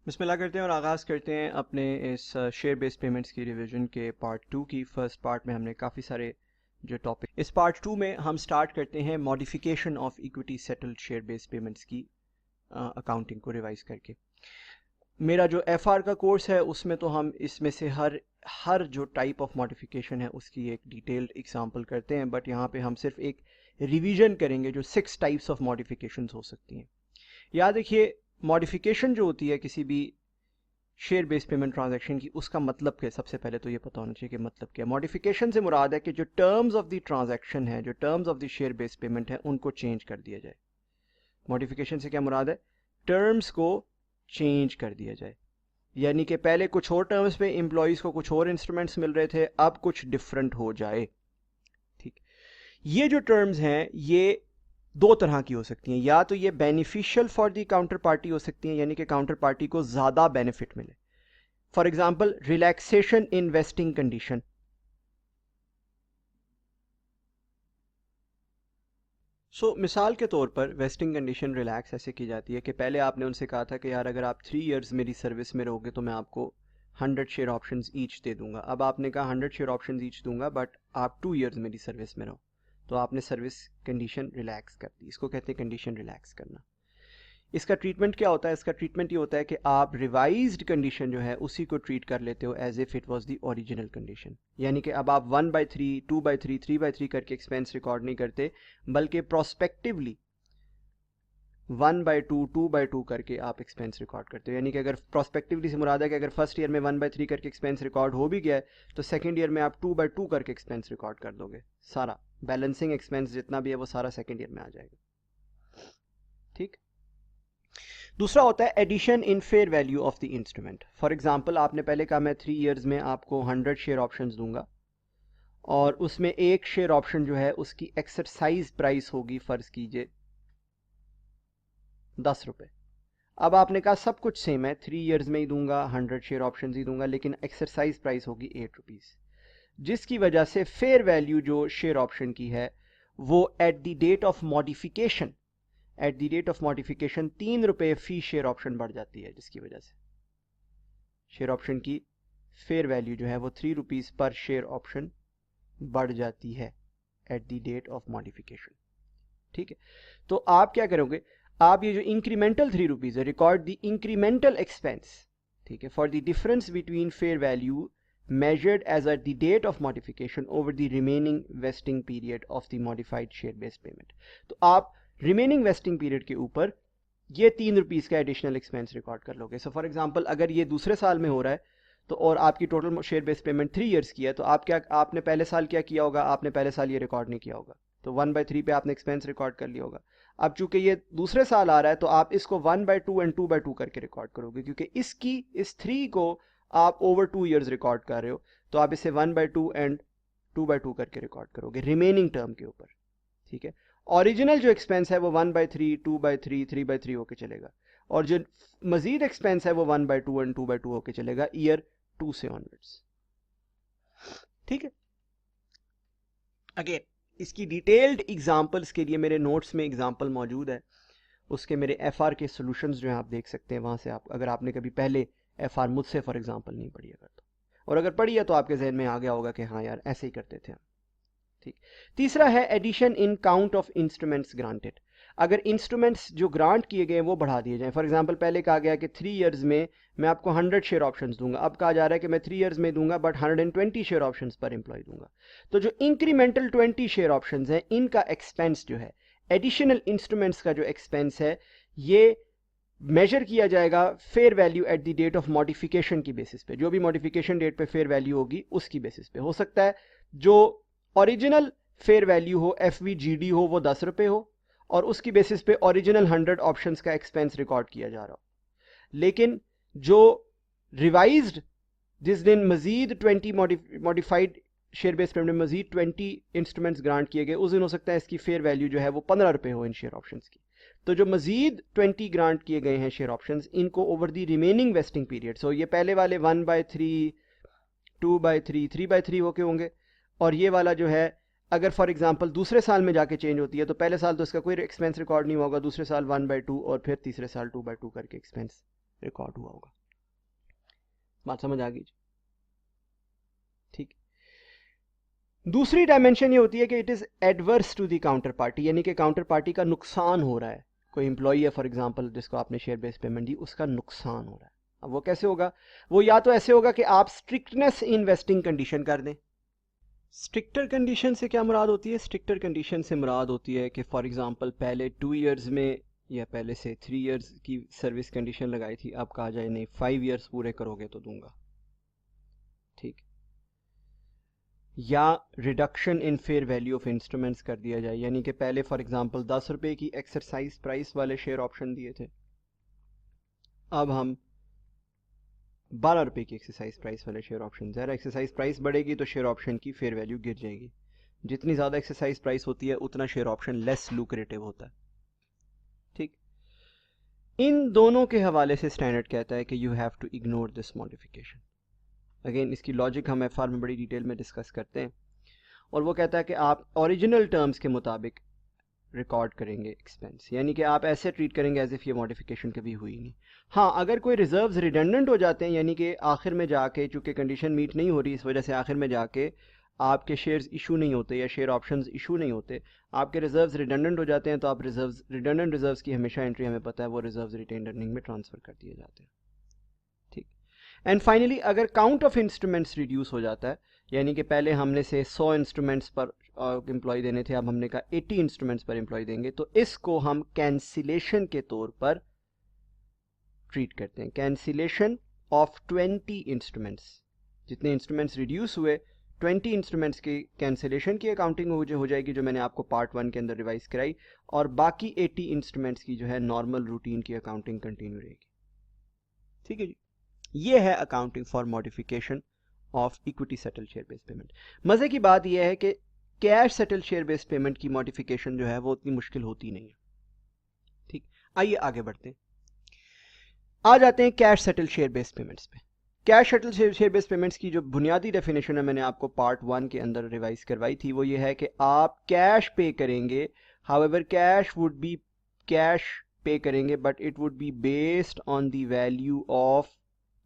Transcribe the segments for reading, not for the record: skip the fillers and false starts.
बिस्मिल्लाह करते हैं और आगाज़ करते हैं अपने इस शेयर बेस्ड पेमेंट्स की रिवीजन के पार्ट 2 की। फर्स्ट पार्ट में हमने काफ़ी सारे जो टॉपिक, इस पार्ट 2 में हम स्टार्ट करते हैं modification of equity settled share based payments की अकाउंटिंग को रिवाइज करके। मेरा जो एफआर का कोर्स है उसमें तो हम इसमें से हर जो टाइप ऑफ मॉडिफिकेशन है उसकी एक डिटेल्ड एग्जांपल करते हैं, बट यहाँ पे हम सिर्फ एक रिवीजन करेंगे जो 6 टाइप्स ऑफ मॉडिफिकेशंस हो सकती हैं। याद रखिए, मॉडिफिकेशन जो होती है किसी भी शेयर बेस्ड पेमेंट ट्रांजैक्शन की, उसका मतलब क्या है? सबसे पहले तो ये पता होना चाहिए कि मतलब क्या है। मॉडिफिकेशन से मुराद है कि जो टर्म्स ऑफ द ट्रांजैक्शन है, जो terms of the share based payment है, उनको चेंज कर दिया जाए। मॉडिफिकेशन से क्या मुराद है? टर्म्स को चेंज कर दिया जाए, यानी कि पहले कुछ और टर्म्स पे एम्प्लॉयज़ को कुछ और इंस्ट्रूमेंट्स मिल रहे थे, अब कुछ डिफरेंट हो जाए। ठीक, ये जो टर्म्स हैं ये दो तरह की हो सकती हैं। या तो ये beneficial for the counter party हो सकती हैं, यानी कि काउंटर पार्टी को ज़्यादा बेनिफिट मिले। For example, relaxation in wasting condition. मिसाल के तौर पर वेस्टिंग कंडीशन रिलैक्स ऐसे की जाती है कि पहले आपने उनसे कहा था कि यार अगर आप 3 इयर्स मेरी सर्विस में रहोगे तो मैं आपको 100 शेयर ऑप्शंस ईच दे दूंगा। अब आपने कहा 100 शेयर ऑप्शंस ईच दूंगा, बट आप 2 इयर्स मेरी सर्विस में रहो, तो आपने सर्विस कंडीशन रिलैक्स कर दी। इसको कहते हैं कंडीशन रिलैक्स करना। इसका ट्रीटमेंट क्या होता है? इसका ट्रीटमेंट ये होता है कि आप रिवाइज्ड कंडीशन जो है उसी को ट्रीट कर लेते हो as if it was the original condition. यानी कि अब आप 1/3, 2/3, 3/3 करके एक्सपेंस रिकॉर्ड नहीं करते, बल्कि प्रोस्पेक्टिवली 1/2, 2/2 करके आप एक्सपेंस रिकॉर्ड करते हो। यानी कि अगर प्रोस्पेक्टिवली से मुराद है कि अगर फर्स्ट ईयर में 1/3 करके एक्सपेंस रिकॉर्ड हो भी गया है, तो सेकेंड ईयर में आप 2/2 करके एक्सपेंस रिकॉर्ड कर दोगे। सारा बैलेंसिंग एक्सपेंस जितना भी है वो सारा सेकेंड ईयर में आ जाएगा। ठीक। दूसरा होता है addition in fair value of the instrument. For example, आपने पहले कहा मैं 3 इयर्स में आपको 100 शेयर ऑप्शंस दूंगा, और उसमें एक शेयर ऑप्शन जो है उसकी एक्सरसाइज प्राइस होगी, फर्ज कीजिए 10 रुपए। अब आपने कहा सब कुछ सेम है, 3 इयर्स में ही दूंगा, 100 शेयर ऑप्शन ही दूंगा, लेकिन एक्सरसाइज प्राइस होगी 8 रुपीज, जिसकी वजह से फेयर वैल्यू जो शेयर ऑप्शन की है वो at the date of modification, at the date of modification 3 रुपए फी शेयर ऑप्शन बढ़ जाती है, जिसकी वजह से शेयर ऑप्शन की फेयर वैल्यू जो है वो 3 रुपीज पर शेयर ऑप्शन बढ़ जाती है at the date of modification. ठीक है, तो आप क्या करोगे? आप ये जो इंक्रीमेंटल 3 रुपीज है, रिकॉर्ड द इंक्रीमेंटल एक्सपेंस, ठीक है, for the difference between fair value measured as at the date of modification over the remaining vesting period of the modified share based payment। तो आप रिमेनिंग वेस्टिंग पीरियड के ऊपर ये 3 rupees का additional expense record कर लोगे। So for example, अगर ये दूसरे साल में हो रहा है तो, और आपकी total share based payment 3 years की है, तो आप क्या, आपने पहले साल क्या किया होगा? आपने पहले साल ये रिकॉर्ड नहीं किया होगा, तो 1/3 पे आपने एक्सपेंस रिकॉर्ड कर लिया होगा। अब चूंकि ये दूसरे साल आ रहा है तो आप इसको 1/2 एंड 2/2 करके रिकॉर्ड करोगे, क्योंकि इस 3 को आप ओवर 2 इयर्स रिकॉर्ड कर रहे हो, तो आप इसे 1/2 एंड 2/2 करके रिकॉर्ड करोगे रिमेनिंग टर्म के ऊपर। ठीक है, ओरिजिनल जो एक्सपेंस है वो 1/3, 2/3, 3/3 होके चलेगा, और जो मजीद एक्सपेंस है वो 1/2 एंड 2/2 होके चलेगा ईयर 2 से ऑनवर्ड्स। ठीक है, अगेन इसकी डिटेल्ड एग्जांपल्स के लिए मेरे नोट्स में एग्जांपल मौजूद है, उसके मेरे एफआर के सॉल्यूशंस जो हैं आप देख सकते हैं वहां से। आप अगर आपने कभी पहले एफआर मुझसे फॉर एग्जांपल नहीं पढ़ी अगर, तो, और अगर पढ़ी है तो आपके जहन में आ गया होगा कि हाँ यार ऐसे ही करते थे हम। ठीक। तीसरा है addition in count of instruments granted. अगर इंस्ट्रूमेंट्स जो ग्रांट किए गए वो बढ़ा दिए जाएं, फॉर एग्जांपल पहले कहा गया कि 3 इयर्स में मैं आपको 100 शेयर ऑप्शंस दूंगा, अब कहा जा रहा है कि मैं 3 इयर्स में दूंगा बट 120 शेयर ऑप्शंस पर एम्प्लॉय दूंगा। तो जो इंक्रीमेंटल 20 शेयर ऑप्शंस हैं, इनका एक्सपेंस जो है, एडिशनल इंस्ट्रूमेंट्स का जो एक्सपेंस है, ये मेजर किया जाएगा fair value at the date of modification की बेसिस पे। जो भी मॉडिफिकेशन डेट पे फेयर वैल्यू होगी उसकी बेसिस पे हो सकता है जो ओरिजिनल फेयर वैल्यू हो, FVGD हो, वो 10 रुपए हो, और उसकी बेसिस पे ओरिजिनल 100 ऑप्शंस का एक्सपेंस रिकॉर्ड किया जा रहा हो। लेकिन जो रिवाइज्ड, जिस दिन मजीद 20 मॉडिफाइड शेयर बेस्ड पेमेंट में मजीद 20 इंस्ट्रूमेंट्स ग्रांट किए गए, उस दिन हो सकता है इसकी फेयर वैल्यू जो है वो 15 रुपए हो इन शेयर ऑप्शंस की। तो जो मजीद 20 ग्रांट किए गए हैं शेयर ऑप्शंस, इनको over the remaining vesting period, so ये पहले वाले 1/3, 2/3, 3/3 होके होंगे, और ये वाला जो है अगर फॉर एग्जांपल दूसरे साल में जाके चेंज होती है तो पहले साल तो इसका कोई एक्सपेंस रिकॉर्ड नहीं होगा, दूसरे साल 1/2 और फिर तीसरे साल 2/2 करके एक्सपेंस रिकॉर्ड हुआ होगा। बात समझ आ गई? ठीक। दूसरी डायमेंशन ये होती है कि it is adverse to the counter party, यानी कि काउंटर पार्टी का नुकसान हो रहा है। कोई एम्प्लॉई है फॉर एग्जांपल जिसको आपने शेयर बेस्ड पेमेंट दी, उसका नुकसान हो रहा है। अब वो कैसे होगा? वो या तो ऐसे होगा कि आप स्ट्रिक्टनेस इन्वेस्टिंग कंडीशन कर दें। स्ट्रिक्टर कंडीशन से क्या मुराद होती है? स्ट्रिक्टर कंडीशन से मुराद होती है कि फॉर एग्जांपल पहले 2 इयर्स में या पहले से 3 इयर्स की सर्विस कंडीशन लगाई थी, अब कहा जाए नहीं 5 इयर्स पूरे करोगे तो दूंगा। ठीक। या reduction in fair value of instruments कर दिया जाए, यानी कि पहले फॉर एग्जांपल 10 रुपए की एक्सरसाइज प्राइस वाले शेयर ऑप्शन दिए थे, अब हम 12 रुपए की एक्सरसाइज प्राइस वाले शेयर ऑप्शन। ज़रा एक्सरसाइज प्राइस बढ़ेगी तो शेयर ऑप्शन की फेयर वैल्यू गिर जाएगी। जितनी ज़्यादा एक्सरसाइज प्राइस होती है उतना शेयर ऑप्शन लेस लुक्रेटिव होता है। ठीक। इन दोनों के हवाले से स्टैंडर्ड कहता है कि you have to ignore this modification. Again इसकी लॉजिक हम एफआर में बड़ी डिटेल में डिस्कस करते हैं, और वो कहता है कि आप ओरिजिनल टर्म्स के मुताबिक रिकॉर्ड करेंगे एक्सपेंस, यानी कि आप ऐसे ट्रीट करेंगे एज इफ ये मॉडिफिकेशन कभी हुई नहीं। हाँ, अगर कोई रिजर्व्स रिडंडेंट हो जाते हैं, यानी कि आखिर में जाके चूंकि कंडीशन मीट नहीं हो रही, इस वजह से आखिर में जाके आपके शेयर्स इशू नहीं होते या शेयर ऑप्शंस इशू नहीं होते, आपके रिजर्व्स रिडंडेंट हो जाते हैं, तो आप रिडंडेंट रिजर्व्स की हमेशा एंट्री, हमें पता है वो रिजर्व्स रिटेन्ड अर्निंग में ट्रांसफर कर दिए जाते हैं। ठीक। एंड फाइनली अगर काउंट ऑफ इंस्ट्रूमेंट्स रिड्यूस हो जाता है, यानी कि पहले हमने से 100 इंस्ट्रूमेंट्स पर एम्प्लॉय देने थे, अब हमने कहा 80 इंस्ट्रूमेंट्स पर एम्प्लॉय देंगे, तो इसको हम कैंसिलेशन के तौर पर ट्रीट करते हैं। कैंसिलेशन ऑफ 20 इंस्ट्रूमेंट्स, जितने इंस्ट्रूमेंट्स रिड्यूस हुए 20 इंस्ट्रूमेंट्स की कैंसिलेशन की अकाउंटिंग हो जाएगी, जो मैंने आपको पार्ट 1 के अंदर रिवाइज कराई, और बाकी 80 इंस्ट्रूमेंट्स की जो है नॉर्मल रूटीन की अकाउंटिंग कंटिन्यू रहेगी। ठीक है जी, ये है accounting for modification of equity settle share based payment. मजे की बात यह है कि cash settle share based payment की मॉडिफिकेशन जो है वो उतनी मुश्किल होती नहीं है। ठीक, आइए आगे बढ़ते हैं। आ जाते हैं cash settle share based payments पे। Cash settle share based payments की जो बुनियादी डेफिनेशन है मैंने आपको पार्ट 1 के अंदर रिवाइज करवाई थी, वो ये है कि आप कैश पे करेंगे, हाउएवर कैश पे करेंगे but it would be based on the value of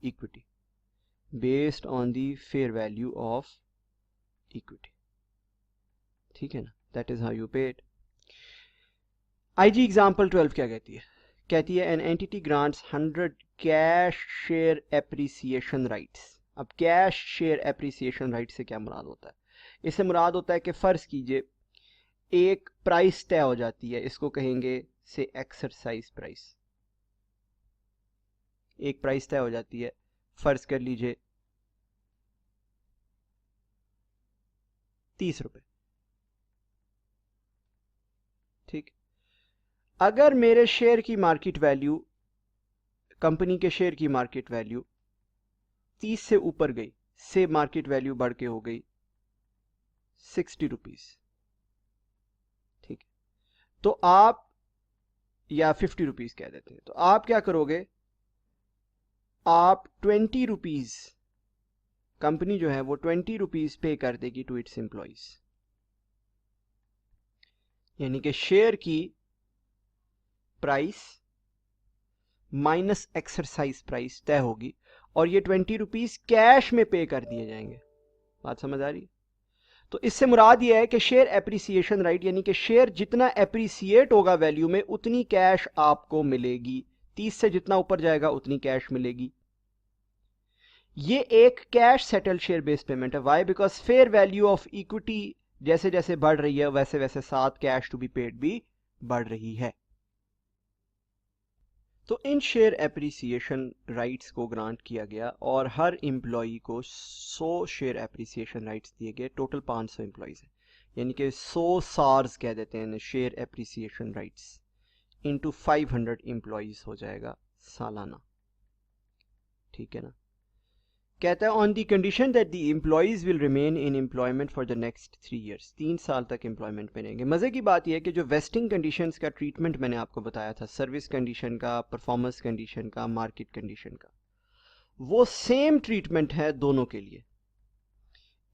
equity, based on the fair value of equity. ठीक है ना, दैट इज हाउ यू पे इट। आईजी एग्जांपल 12 क्या कहती है? कहती है an entity grants 100 cash share appreciation rights. अब कैश शेयर एप्रिसिएशन राइट से क्या मुराद होता है? इससे मुराद होता है कि फर्ज कीजिए एक प्राइस तय हो जाती है, इसको कहेंगे से एक्सरसाइज प्राइस। एक प्राइस तय हो जाती है, फर्ज कर लीजिए 30 रुपए। ठीक, अगर मेरे शेयर की मार्केट वैल्यू, कंपनी के शेयर की मार्केट वैल्यू 30 से ऊपर गई, से मार्केट वैल्यू बढ़ के हो गई 60 रुपीज, ठीक, तो आप, या 50 रुपीज कह देते हैं, तो आप क्या करोगे? आप 20 रुपीज, कंपनी जो है वो 20 रुपीज पे कर देगी टू इट्स एम्प्लॉइज, यानी कि शेयर की प्राइस माइनस एक्सरसाइज प्राइस तय होगी, और ये 20 रुपीज कैश में पे कर दिए जाएंगे। बात समझ आ रही है? तो इससे मुराद ये है कि शेयर एप्रिसिएशन राइट, यानी कि शेयर जितना एप्रिसिएट होगा वैल्यू में उतनी कैश आपको मिलेगी, 30 से जितना ऊपर जाएगा उतनी कैश मिलेगी। ये एक cash settle share based payment है। Why? Because fair value of equity जैसे जैसे बढ़ रही है वैसे वैसे साथ कैश टू बी पेड भी बढ़ रही है। तो इन शेयर एप्रिसिएशन राइट्स को ग्रांट किया गया और हर एम्प्लॉई को 100 शेयर एप्रिसिएशन राइट्स दिए गए। टोटल 500 एम्प्लॉइज हैं, यानी कि 100 सार्स कह देते हैं share appreciation rights, into 500 employees हो जाएगा सालाना। ठीक है ना? कहता है on the condition that the employees will remain in employment for the next 3 years, 3 साल तक एम्प्लॉयमेंट में रहेंगे। मजे की बात यह है कि जो वेस्टिंग कंडीशंस का ट्रीटमेंट मैंने आपको बताया था, सर्विस कंडीशन का, परफॉर्मेंस कंडीशन का, मार्केट कंडीशन का, वो सेम ट्रीटमेंट है दोनों के लिए,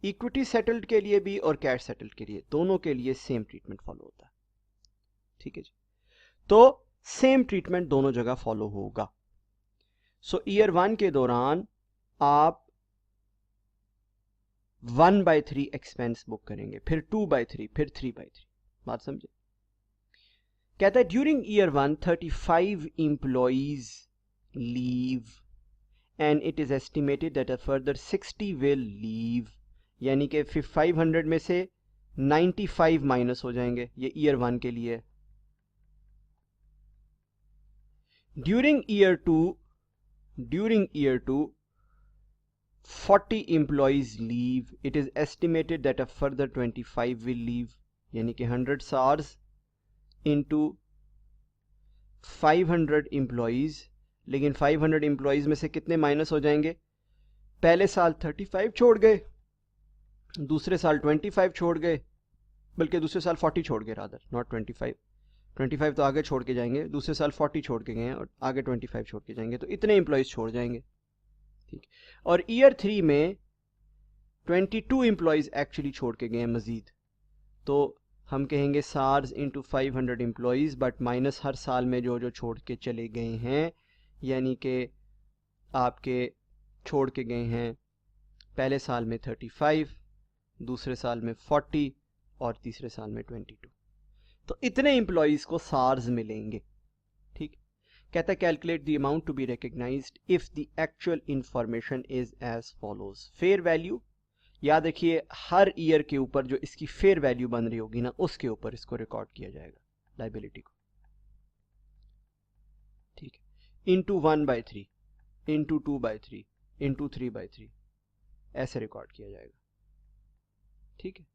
इक्विटी सेटल्ड के लिए भी और कैश सेटल्ड के लिए, दोनों के लिए सेम ट्रीटमेंट फॉलो होता है। ठीक है जी, तो सेम ट्रीटमेंट दोनों जगह फॉलो होगा। सो ईयर 1 के दौरान आप 1/3 एक्सपेंस बुक करेंगे, फिर 2/3, फिर 3/3। बात समझे? कहता है during year 1 35 employees leave and it is estimated that a further 60 will leave, यानी कि 500 में से 95 माइनस हो जाएंगे। ये ईयर 1 के लिए। During year 2 40 employees leave, it is estimated that a further 25 will leave, यानी कि 100 SARS into 500 employees, लेकिन 500 employees में से कितने माइनस हो जाएंगे? पहले साल 35 छोड़ गए, दूसरे साल 25 छोड़ गए, बल्कि दूसरे साल 40 छोड़ गए, रादर नॉट 25 तो आगे छोड़ के जाएंगे, दूसरे साल 40 छोड़ के गए और आगे 25 छोड़ के जाएंगे, तो इतने एम्प्लॉयज़ छोड़ जाएंगे। ठीक। और ईयर 3 में 22 एम्प्लॉयज़ एक्चुअली छोड़ के गए हैं मजीद, तो हम कहेंगे SARS into 500 employees, but minus हर साल में जो जो छोड़ के चले गए हैं, यानी कि आपके छोड़ के गए हैं पहले साल में 35, दूसरे साल में 40 और तीसरे साल में 22, तो इतने एम्प्लॉयज़ को SARS मिलेंगे। ठीक। कहता है calculate the amount to be recognised if the actual information is as follows. Fair value, याद रखिए हर ईयर के ऊपर जो इसकी फेयर वैल्यू बन रही होगी ना, उसके ऊपर इसको रिकॉर्ड किया जाएगा लाइबिलिटी को। ठीक है। इंटू 1/3, इंटू 2/3, इंटू 3/3, ऐसे रिकॉर्ड किया जाएगा। ठीक है।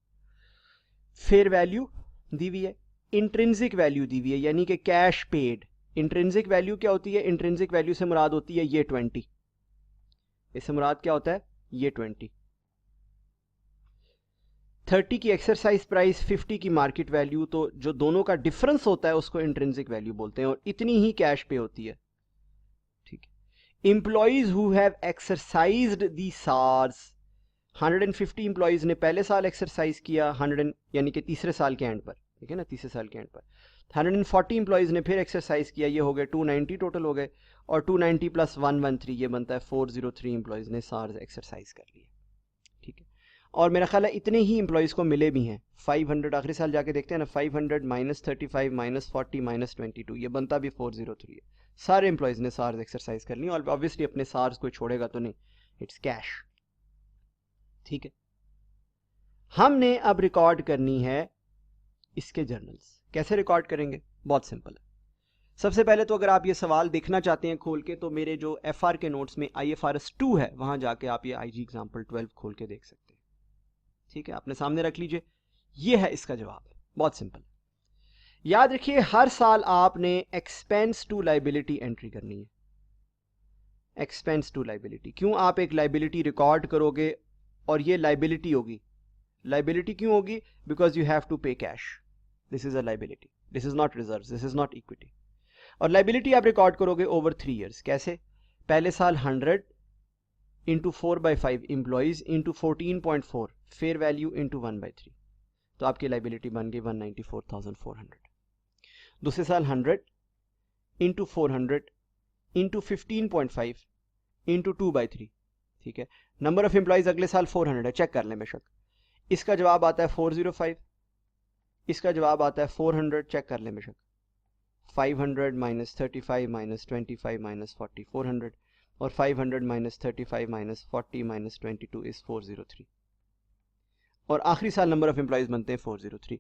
फेयर वैल्यू दी हुई है, इंट्रिंसिक वैल्यू दी हुई है, यानी कि कैश पेड। इंट्रिंसिक वैल्यू क्या होती है? इंट्रिंसिक वैल्यू से मुराद होती है ये 20, इससे मुराद क्या होता है? ये 20। 30 की एक्सरसाइज प्राइस, 50 की मार्केट वैल्यू, तो जो दोनों का डिफरेंस होता है उसको इंट्रिंसिक वैल्यू बोलते हैं, और इतनी ही कैश पे होती है। ठीक है। Employees who have exercised the SARS, 150 employees ने पहले साल एक्सरसाइज किया, 100 यानी कि तीसरे साल के एंड पर, ठीक है ना, तीसरे साल के एंड पर 140 एम्प्लॉइज ने फिर एक्सरसाइज किया, ये हो गए 290 टोटल हो गए, और 290 प्लस 113 ये बनता है 403 एम्प्लॉइज ने SARS एक्सरसाइज कर लिया। ठीक है। और मेरा ख्याल है इतने ही एम्प्लॉइज को मिले भी हैं। 500 आखिरी साल जाके देखते हैं ना, 500 माइनस 35 माइनस 40 माइनस 22, ये बनता भी 403 है। सारे एम्प्लॉइज ने SARS एक्सरसाइज कर ली, और ऑब्वियसली अपने SARS कोई छोड़ेगा तो नहीं, इट्स कैश। ठीक है। हमने अब रिकॉर्ड करनी है इसके जर्नल्स। कैसे रिकॉर्ड करेंगे? बहुत सिंपल है। सबसे पहले तो अगर आप ये सवाल देखना चाहते हैं खोल के, तो मेरे जो FR के नोट्स में IFRS 2 है, वहां जाके आप ये IG एग्जाम्पल 12 खोल के देख सकते हैं। ठीक है, आपने सामने रख लीजिए, ये है इसका जवाब। बहुत सिंपल। याद रखिए हर साल आपने एक्सपेंस टू लाइबिलिटी एंट्री करनी है। एक्सपेंस टू लाइबिलिटी, क्यों? आप एक लाइबिलिटी रिकॉर्ड करोगे और ये लाइबिलिटी होगी। लाइबिलिटी क्यों होगी? Because you have to pay cash, this is a liability, this is not reserve, this is not equity. और लाइबिलिटी आप रिकॉर्ड करोगे ओवर 3 ईयर्स। कैसे? पहले साल 100 into 4/5 employees into 14.4 fair value into 1/3, तो आपकी लाइबिलिटी बन गई 194,400। दूसरे साल 100 इंटू 400 इंटू 15.5 इंटू 2/3। ठीक है। नंबर ऑफ एम्प्लॉइज अगले साल 400 है, चेक कर लें बेशक। इसका जवाब आता है 405, इसका जवाब आता है 400, चेक कर लें बेशक। 500 माइनस 35 माइनस 25 माइनस 40, 400, और 500 माइनस 35 माइनस 40 माइनस 22 इज 403, और आखिरी साल नंबर ऑफ एम्प्लॉइज बनते हैं 403।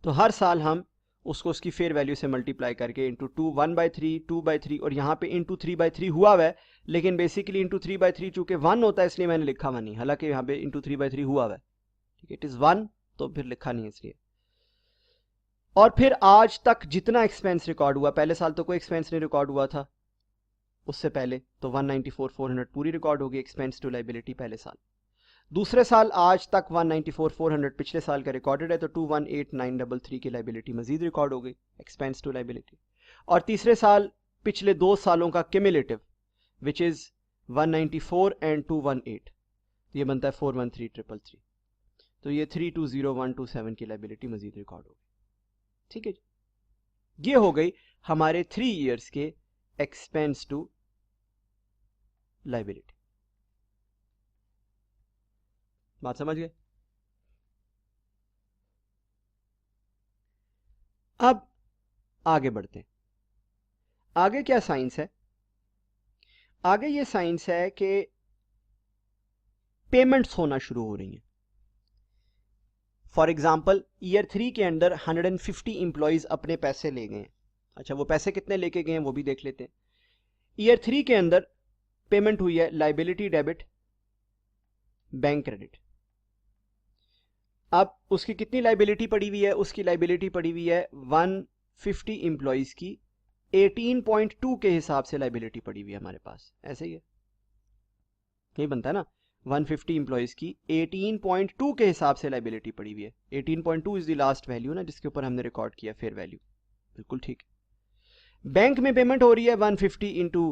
तो हर साल हम उसको उसकी फेयर वैल्यू से मल्टीप्लाई करके इंटू 1/3, 2/3, और यहाँ पे इंटू 3/3 हुआ हुआ है, लेकिन बेसिकली इंटू 3/3 चूंकि 1 होता है इसलिए मैंने लिखा हुआ नहीं, हालांकि यहाँ पे इंटू 3/3 हुआ हुआ है। ठीक है, इट इज 1, तो फिर लिखा नहीं इसलिए। और फिर आज तक जितना एक्सपेंस रिकॉर्ड हुआ, पहले साल तो कोई एक्सपेंस नहीं रिकॉर्ड हुआ था उससे पहले, तो 194,400 पूरी रिकॉर्ड होगी एक्सपेंस टू लाइबिलिटी पहले साल। दूसरे साल आज तक 194,400 पिछले साल का रिकॉर्डेड है, तो 218,933 की लाइबिलिटी मजीद रिकॉर्ड हो गई एक्सपेंस टू लाइबिलिटी। और तीसरे साल पिछले 2 सालों का क्यूमुलेटिव विच इज 194 एंड 218, तो ये बनता है 413,333, तो ये 320,127 की लाइबिलिटी मजीद रिकॉर्ड हो गई। ठीक है, ये हो गई हमारे 3 ईयर्स के एक्सपेंस टू लाइबिलिटी। बात समझ गए? अब आगे बढ़ते हैं। आगे क्या साइंस है? आगे ये साइंस है कि पेमेंट्स होना शुरू हो रही हैं। फॉर एग्जाम्पल ईयर 3 के अंदर 150 इंप्लॉइज अपने पैसे ले गए हैं। अच्छा, वो पैसे कितने लेके गए हैं वो भी देख लेते हैं। ईयर 3 के अंदर पेमेंट हुई है लाइबिलिटी डेबिट, बैंक क्रेडिट। अब उसकी कितनी लाइबिलिटी पड़ी हुई है? उसकी लाइबिलिटी पड़ी हुई है 150 इंप्लॉइज की 18.2 के हिसाब से लाइबिलिटी पड़ी हुई है हमारे पास। ऐसे ही है, यही बनता है ना, 150 इंप्लॉइज की 18.2 के हिसाब से लाइबिलिटी पड़ी हुई है। 18.2 इज द लास्ट वैल्यू ना जिसके ऊपर हमने रिकॉर्ड किया फेयर वैल्यू। बिल्कुल ठीक है। बैंक में पेमेंट हो रही है 150 इंटू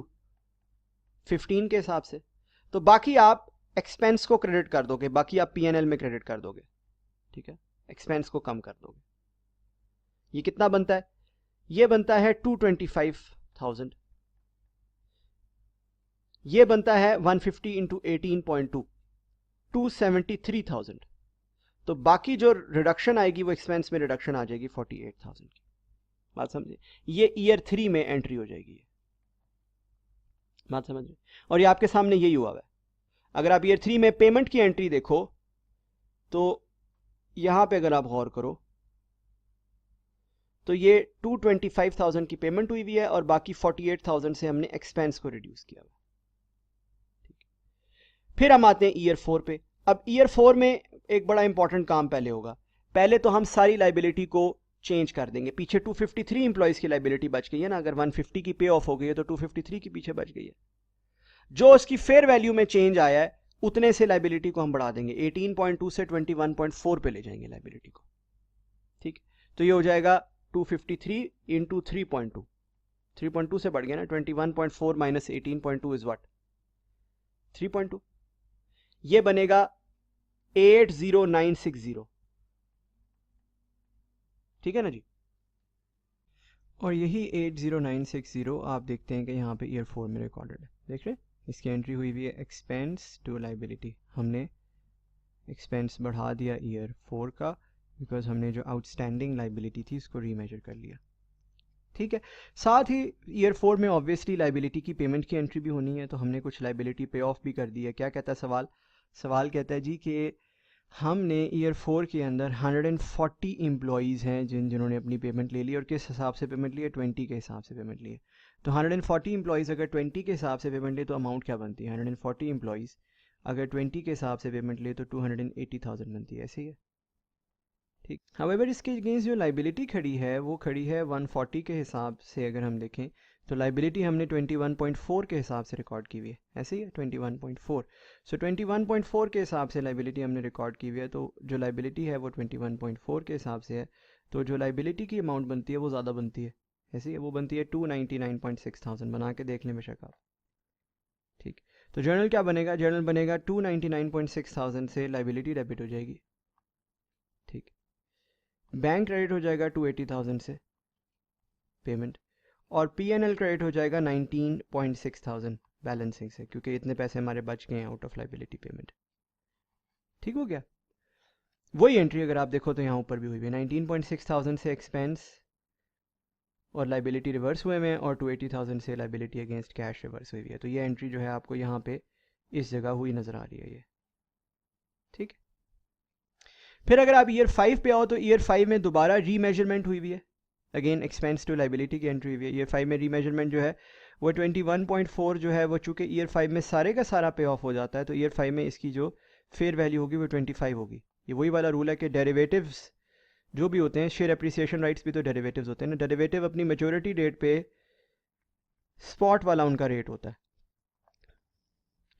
15 के हिसाब से, तो बाकी आप एक्सपेंस को क्रेडिट कर दोगे, बाकी आप पीएनएल में क्रेडिट कर दोगे। ठीक है, एक्सपेंस को कम कर दोगे। ये कितना बनता है? ये बनता है 225,000। ये बनता है 150 इंटू 18.2, 273,000। तो बाकी जो रिडक्शन आएगी वो एक्सपेंस में रिडक्शन आ जाएगी 48,000 की। बात समझे? ये ईयर 3 में एंट्री हो जाएगी। बात समझ रहे? और ये आपके सामने यही हुआ है। अगर आप ईयर 3 में पेमेंट की एंट्री देखो तो यहां पे अगर आप गौर करो तो ये 225,000 की पेमेंट हुई हुई है और बाकी 48,000 से हमने एक्सपेंस को रिड्यूस किया हुआ। फिर हम आते हैं ईयर 4 पे। अब ईयर 4 में एक बड़ा इंपॉर्टेंट काम पहले होगा। पहले तो हम सारी लाइबिलिटी को चेंज कर देंगे। पीछे 253 इंप्लॉइज की लाइबिलिटी बच गई है ना, अगर 150 की पे ऑफ हो गई है तो 253 की पीछे बच गई है। जो उसकी फेयर वैल्यू में चेंज आया है उतने से लाइबिलिटी को हम बढ़ा देंगे, 18.2 से 21.4 पे ले जाएंगे लाइबिलिटी को। ठीक, तो ये हो जाएगा 253 इंटू 3.2, 3.2 से बढ़ गया ना, 21.4 माइनस 18.2 इज व्हाट? 3.2। ये बनेगा 80960। ठीक है ना जी? और यही 80960 आप देखते हैं कि यहाँ पे ईयर 4 में रिकॉर्डेड है। देख रहे हैं, इसकी एंट्री हुई हुई है एक्सपेंस टू लाइबिलिटी। हमने एक्सपेंस बढ़ा दिया ईयर 4 का, बिकॉज हमने जो आउटस्टैंडिंग लाइबिलिटी थी उसको रीमेजर कर लिया। ठीक है, साथ ही ईयर 4 में ऑब्वियसली लाइबिलिटी की पेमेंट की एंट्री भी होनी है, तो हमने कुछ लाइबिलिटी पे ऑफ भी कर दी है। क्या कहता है सवाल? सवाल कहता है जी कि हमने ईयर 4 के अंदर 140 एम्प्लॉयज़ हैं जिन्होंने अपनी पेमेंट ले ली, और किस हिसाब से पेमेंट ली है? 20 के हिसाब से पेमेंट ली है। तो 140 एम्प्लॉयज़ अगर 20 के हिसाब से पेमेंट ले तो अमाउंट क्या बनती है? 140 एम्प्लॉयज़ अगर 20 के हिसाब से पेमेंट ले तो 280,000 बनती है। ऐसे ही है, ठीक। हाउएवर इसके अगेंस्ट जो लाइबिलिटी खड़ी है वो खड़ी है 140 के हिसाब से। अगर हम देखें तो लाइबिलिटी हमने 21.4 के हिसाब से रिकॉर्ड की हुई है। ऐसे ही है 21.4। सो 21.4 के हिसाब से लाइबिलिटी हमने रिकॉर्ड की हुई है, तो जो लाइबिलिटी है वो 21.4 के हिसाब से है, तो जो लाइबिलिटी की अमाउंट बनती है वो ज़्यादा बनती है। ऐसे ही है, वो बनती है 299.6,000। बना के देख लें बेशक आप। ठीक, तो जर्नल क्या बनेगा? जर्नल बनेगा 299.6,000 से लाइबिलिटी डेबिट हो जाएगी। ठीक, बैंक क्रेडिट हो जाएगा 280,000 से पेमेंट, और पीएनएल क्रेडिट हो जाएगा 19.6,000 बैलेंसिंग से, क्योंकि इतने पैसे हमारे बच गए हैं आउट ऑफ लाइबिलिटी पेमेंट। ठीक हो गया? वही एंट्री अगर आप देखो तो यहाँ ऊपर भी हुई है, 19.6,000 से एक्सपेंस और लाइबिलिटी रिवर्स हुए हैं, और 280,000 से लाइबिलिटी अगेंस्ट कैश रिवर्स हुई है। तो ये एंट्री जो है आपको यहाँ पे इस जगह हुई नजर आ रही है ये। ठीक, फिर अगर आप ईयर 5 पे आओ तो ईयर 5 में दोबारा रीमेजरमेंट हुई है। अगेन एक्सपेंस टू लाइबिलिटी की एंट्री हुई है। ईयर 5 में रीमेजरमेंट जो है वो 21.4 जो है वो चूंकि ईयर 5 में सारे का सारा पे ऑफ हो जाता है, तो ईयर 5 में इसकी जो फेयर वैल्यू होगी वो 25 होगी। ये वही वाला रूल है कि डेरिवेटिव्स जो भी होते हैं, शेयर एप्रिसिएशन राइट्स भी तो डेरिवेटिव्स होते हैं ना। डेरिवेटिव अपनी मैच्योरिटी डेट पे स्पॉट वाला उनका रेट होता है।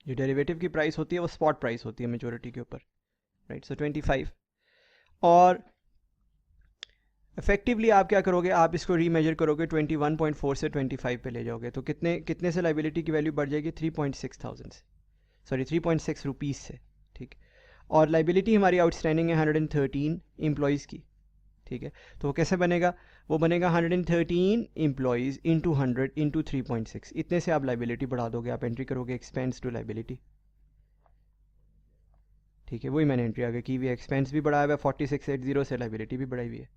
जो डेरिवेटिव की प्राइस होती है वो स्पॉट प्राइस होती है मैच्योरिटी के ऊपर, राइट। सो 25, और इफेक्टिवली आप क्या करोगे? आप इसको रीमेजर करोगे 21.4 से 25 पे ले जाओगे, तो कितने से लाइबिलिटी की वैल्यू बढ़ जाएगी? 3.6,000 से, सॉरी 3.6 रुपीज़ से। ठीक, और लाइबिलिटी हमारी आउटस्टैंडिंग है 113 एम्प्लॉयज़ की। ठीक है, तो वो कैसे बनेगा? वो बनेगा 113 एम्प्लॉयज़ इंटू 100 इंटू 3.6। इतने से आप लाइबिलिटी बढ़ा दोगे, आप एंट्री करोगे एक्सपेंस टू लाइबिलिटी। ठीक है, वही मैंने एंट्री आगे की हुई है, एक्सपेंस भी बढ़ाया हुआ है 4680 से, लाइबिलिटी भी बढ़ाई हुई है।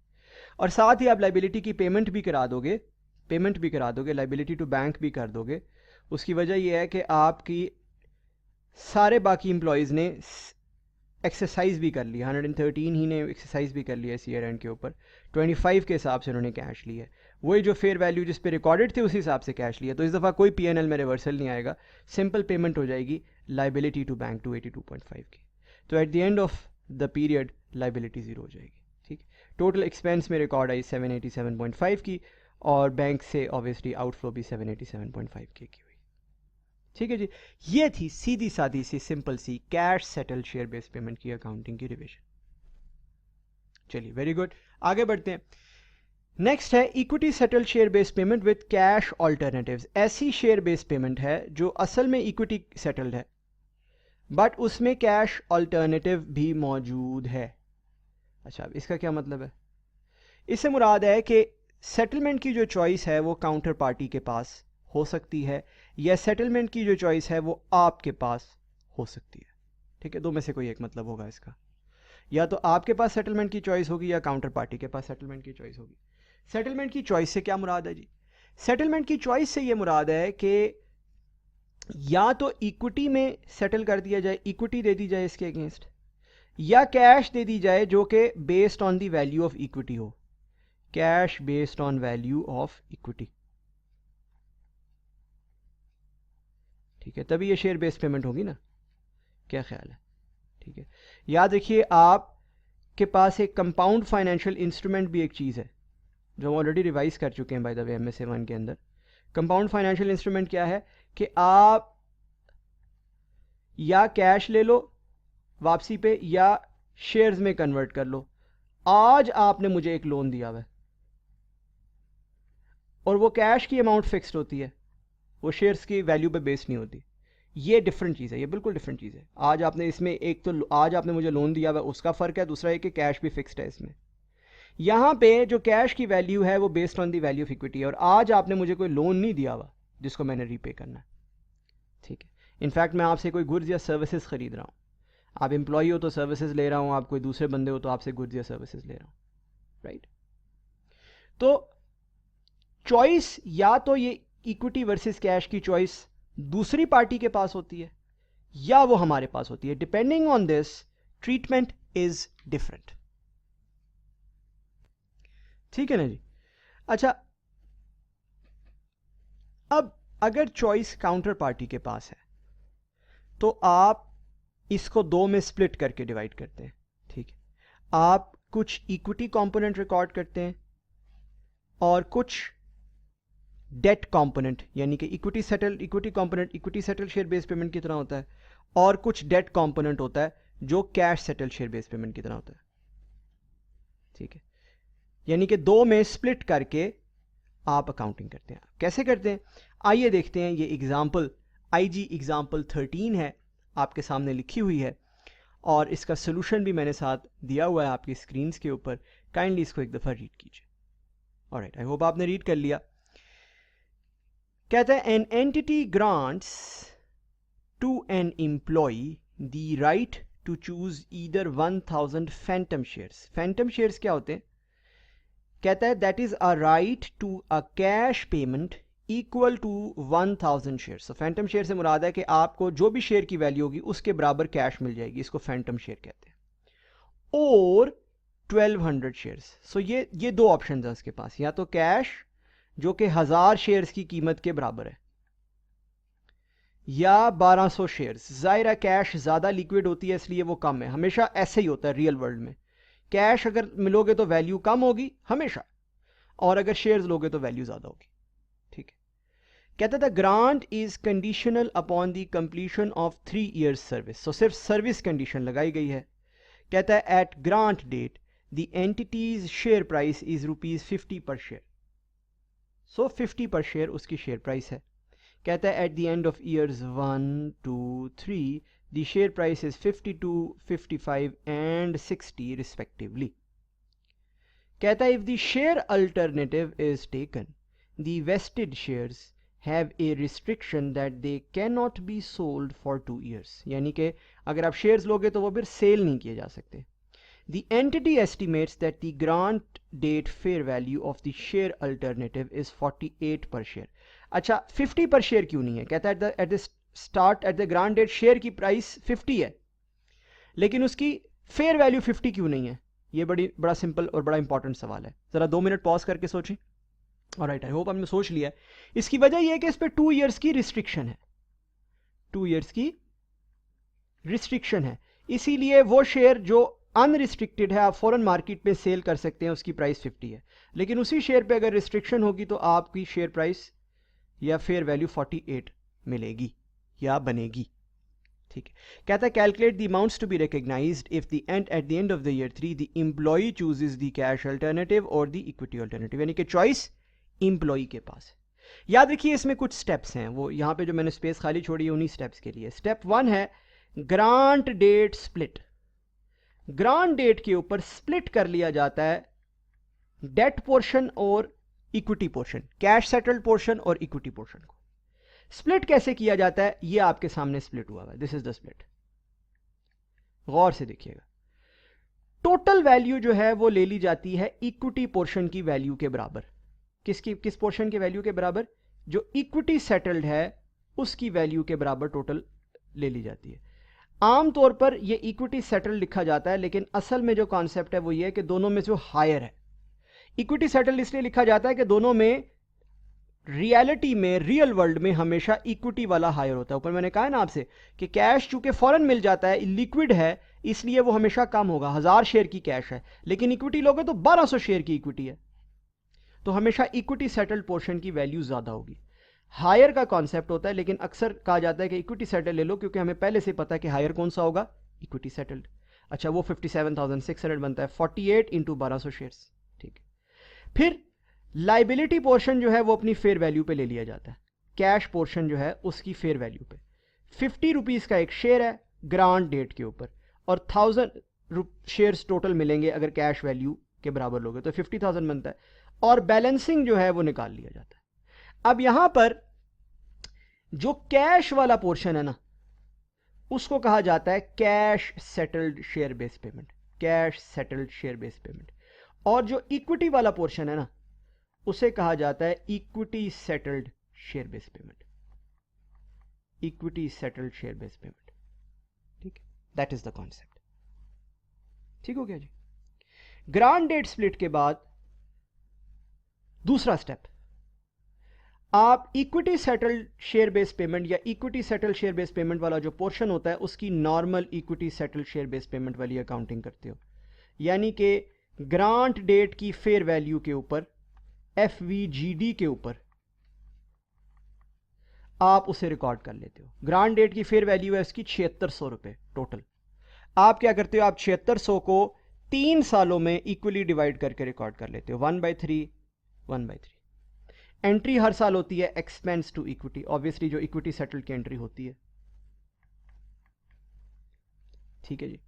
और साथ ही आप लाइबिलिटी की पेमेंट भी करा दोगे, लाइबिलिटी टू बैंक भी कर दोगे। उसकी वजह यह है कि आपकी सारे बाकी एम्प्लॉयज़ ने एक्सरसाइज भी कर लिया, 113 ही ने एक्सरसाइज भी कर लिया इस ईयर एंड के ऊपर, 25 के हिसाब से उन्होंने कैश लिया है, वही जो फेयर वैल्यू जिस पे रिकॉर्डेड थे उस हिसाब से कैश लिया। तो इस दफ़ा कोई पीएनएल में रिवर्सल नहीं आएगा, सिंपल पेमेंट हो जाएगी लाइबिलिटी टू बैंक 282.5 की। तो eight the end of the period liability zero हो जाएगी। ठीक, टोटल एक्सपेंस में रिकॉर्ड आई 787.5 की, और बैंक से ऑब्वियसली आउटफ्लो भी 787.5 की हुई। ठीक है जी, ये थी सीधी सादी सी सिंपल सी cash settle share based payment की अकाउंटिंग की रिविजन। चलिए, वेरी गुड, आगे बढ़ते हैं। नेक्स्ट है equity settle share based payment with cash alternatives. ऐसी शेयर बेस्ड पेमेंट है जो असल में इक्विटी सेटल्ड है बट उसमें कैश ऑल्टरनेटिव भी मौजूद है। अच्छा, इसका क्या मतलब है? इससे मुराद है कि सेटलमेंट की जो चॉइस है वो काउंटर पार्टी के पास हो सकती है, या सेटलमेंट की जो चॉइस है वो आपके पास हो सकती है। ठीक है, दो में से कोई एक मतलब होगा इसका, या तो आपके पास सेटलमेंट की चॉइस होगी या काउंटर पार्टी के पास सेटलमेंट की चॉइस होगी। सेटलमेंट की चॉइस से क्या मुराद है जी? सेटलमेंट की चॉइस से ये मुराद है कि या तो इक्विटी में सेटल कर दिया जाए, इक्विटी दे दी जाए इसके अगेंस्ट, या कैश दे दी जाए जो कि based on the value of equity हो, cash based on value of equity. ठीक है, तभी ये शेयर बेस्ड पेमेंट होगी ना, क्या ख्याल है? ठीक है, याद रखिए आपके पास एक कंपाउंड फाइनेंशियल इंस्ट्रूमेंट भी एक चीज़ है जो हम ऑलरेडी रिवाइज कर चुके हैं बाय द वे MSA 1 के अंदर। कंपाउंड फाइनेंशियल इंस्ट्रूमेंट क्या है कि आप या कैश ले लो वापसी पे या शेयर्स में कन्वर्ट कर लो। आज आपने मुझे एक लोन दिया हुआ है और वो कैश की अमाउंट फिक्स्ड होती है, वो शेयर्स की वैल्यू पे बेस्ड नहीं होती। ये डिफरेंट चीज़ है, ये बिल्कुल डिफरेंट चीज़ है। आज आपने इसमें एक तो आज आपने मुझे लोन दिया हुआ है उसका फ़र्क है, दूसरा है कि कैश भी फिक्स्ड है इसमें। यहाँ पे जो कैश की वैल्यू है वो based on the value of equity है, और आज आपने मुझे कोई लोन नहीं दिया हुआ जिसको मैंने रीपे करना है। ठीक है, इनफैक्ट मैं आपसे कोई गुड्स या सर्विसेज खरीद रहा हूँ, आप एम्प्लॉई हो तो सर्विसेज ले रहा हूँ, आप कोई दूसरे बंदे हो तो आपसे गुड्स या सर्विसेज ले रहा हूँ, राइट? तो चॉइस या तो ये इक्विटी वर्सेस कैश की चॉइस दूसरी पार्टी के पास होती है या वो हमारे पास होती है। Depending on this treatment is different. ठीक है ना जी? अच्छा, अब अगर चॉइस काउंटर पार्टी के पास है तो आप इसको दो में स्प्लिट करके डिवाइड करते हैं। ठीक है, आप कुछ इक्विटी कंपोनेंट रिकॉर्ड करते हैं और कुछ डेट कंपोनेंट, यानी कि equity settle share based payment की तरह होता है, और कुछ डेट कंपोनेंट होता है जो cash settle share based payment की तरह होता है। ठीक है, यानी कि दो में स्प्लिट करके आप अकाउंटिंग करते हैं। कैसे करते हैं आइए देखते हैं। ये एग्जाम्पल IG एग्जाम्पल 13 है, आपके सामने लिखी हुई है, और इसका सोल्यूशन भी मैंने साथ दिया हुआ है आपकी स्क्रीन के ऊपर। काइंडली इसको एक दफ़ा रीड कीजिए। ऑलराइट, आई होप आपने रीड कर लिया। कहता है an entity grants to an employee the right to choose either 1000 phantom shares. Phantom shares क्या होते हैं? कहता है that is a right to a cash payment equal to 1000 share. So phantom share से मुराद है कि आपको जो भी शेयर की वैल्यू होगी उसके बराबर कैश मिल जाएगी, इसको फैंटम शेयर कहते हैं। और 1200 शेयर्स। सो ये दो ऑप्शन है उसके पास, या तो कैश जो कि 1000 शेयर्स की कीमत के बराबर है, या 1200 शेयर्स। जाहिर है कैश ज़्यादा लिक्विड होती है इसलिए वो कम है, हमेशा ऐसे ही होता है रियल वर्ल्ड में। कैश अगर मिलोगे तो वैल्यू कम होगी हमेशा, और अगर शेयर्स लोगे तो वैल्यू ज़्यादा होगी। ठीक है, कहता था grant is conditional upon the completion of 3 years service. So सिर्फ सर्विस कंडीशन लगाई गई है। कहता है at grant date the entity's share price is ₹50 per share. So 50 per share उसकी शेयर प्राइस है। कहता है at the end of years 1, 2, 3 the share price is 52, 55 and 60 respectively. कहता है if the share alternative is taken the wasted shares have a restriction that they can not be sold for 2 years, यानी कि अगर आप shares लोगे तो वो फिर सेल नहीं किए जा सकते. The entity estimates that the grant date fair value of the share alternative is 48 per share. अच्छा 50 पर शेयर क्यों नहीं है? कहता है at the start at the grant date share की प्राइस 50 है, लेकिन उसकी फेयर वैल्यू 50 क्यों नहीं है? ये बड़ा सिंपल और बड़ा इंपॉर्टेंट सवाल है. जरा 2 मिनट पॉज करके सोचें. ऑलराइट, आई होप आपने सोच लिया. इसकी वजह यह है कि इस पे 2 years की रिस्ट्रिक्शन है. 2 years की रिस्ट्रिक्शन है, इसीलिए वो शेयर जो अनरिस्ट्रिक्टेड है आप फॉरेन मार्केट में सेल कर सकते हैं, उसकी प्राइस 50 है. लेकिन उसी शेयर पे अगर रिस्ट्रिक्शन होगी तो आपकी शेयर प्राइस या फेयर वैल्यू 48 मिलेगी या बनेगी. ठीक है. कहता है calculate the amounts to be recognised if the end at the end of the year 3 the employee chooses the cash alternative और द इक्विटी अल्टरनेटिव, यानी कि चॉइस एम्प्लॉय के पास. याद रखिए इसमें कुछ स्टेप्स हैं, वो यहां पे जो मैंने स्पेस खाली छोड़ी है उन्हीं स्टेप्स के लिए. स्टेप 1 है grant date split. Grant date के ऊपर स्प्लिट कर लिया जाता है डेट पोर्शन और equity portion, cash settled portion और इक्विटी पोर्शन को. स्प्लिट कैसे किया जाता है ये आपके सामने स्प्लिट हुआ है. This is the split. गौर से देखिएगा. टोटल वैल्यू जो है वो ले ली जाती है इक्विटी पोर्शन की वैल्यू के बराबर. किस पोर्शन के वैल्यू के बराबर? जो इक्विटी सेटल्ड है उसकी वैल्यू के बराबर टोटल ले ली जाती है. आमतौर पर ये इक्विटी सेटल लिखा जाता है, लेकिन असल में जो कॉन्सेप्ट है वो ये है कि दोनों में जो हायर है. इक्विटी सेटल इसलिए लिखा जाता है कि दोनों में रियलिटी में, रियल वर्ल्ड में हमेशा इक्विटी वाला हायर होता है. ऊपर मैंने कहा है ना आपसे कि कैश चूंकि फॉरेन मिल जाता है, लिक्विड है, इसलिए वो हमेशा कम होगा. 1000 शेयर की कैश है, लेकिन इक्विटी लोगे तो 1200 शेयर की इक्विटी है, तो हमेशा इक्विटी सेटल्ड पोर्शन की वैल्यू ज्यादा होगी. हायर का कॉन्सेप्ट होता है, लेकिन अक्सर कहा जाता है कि इक्विटी सेटल ले लो, क्योंकि हमें पहले से पता है कि हायर कौन सा होगा, इक्विटी सेटल्ड. अच्छा, वो 57,600 बनता है, 48 इंटू 1200 शेयर्स. ठीक है. फिर लाइबिलिटी पोर्शन जो है वो अपनी फेयर वैल्यू पे ले लिया जाता है. कैश पोर्शन जो है उसकी फेयर वैल्यू पे 50 रुपीज का एक शेयर है ग्रांट डेट के ऊपर, और 1000 शेयर्स टोटल मिलेंगे अगर कैश वैल्यू के बराबर लोगे तो 50,000 बनता है. और बैलेंसिंग जो है वो निकाल लिया जाता है. अब यहां पर जो कैश वाला पोर्शन है ना, उसको कहा जाता है cash settled share based payment. Cash settled share based payment. और जो इक्विटी वाला पोर्शन है ना, उसे कहा जाता है equity settled share based payment. Equity settled share based payment. ठीक है, दैट इज द कॉन्सेप्ट. ठीक हो गया जी. ग्रांट डेट स्प्लिट के बाद दूसरा स्टेप, आप equity settled share based payment या equity settled share based payment वाला जो पोर्शन होता है उसकी normal equity settled share based payment वाली अकाउंटिंग करते हो. यानी कि ग्रांट डेट की फेयर वैल्यू के ऊपर, एफवीजीडी के ऊपर आप उसे रिकॉर्ड कर लेते हो. ग्रांट डेट की फेयर वैल्यू है उसकी 7600 रुपए टोटल. आप क्या करते हो, आप 7600 को 3 सालों में इक्वली डिवाइड करके रिकॉर्ड कर लेते हो. 1/3 1/3. एंट्री हर साल होती है एक्सपेंस टू इक्विटी, ऑब्वियसली जो इक्विटी सेटल की एंट्री होती है. ठीक है जी.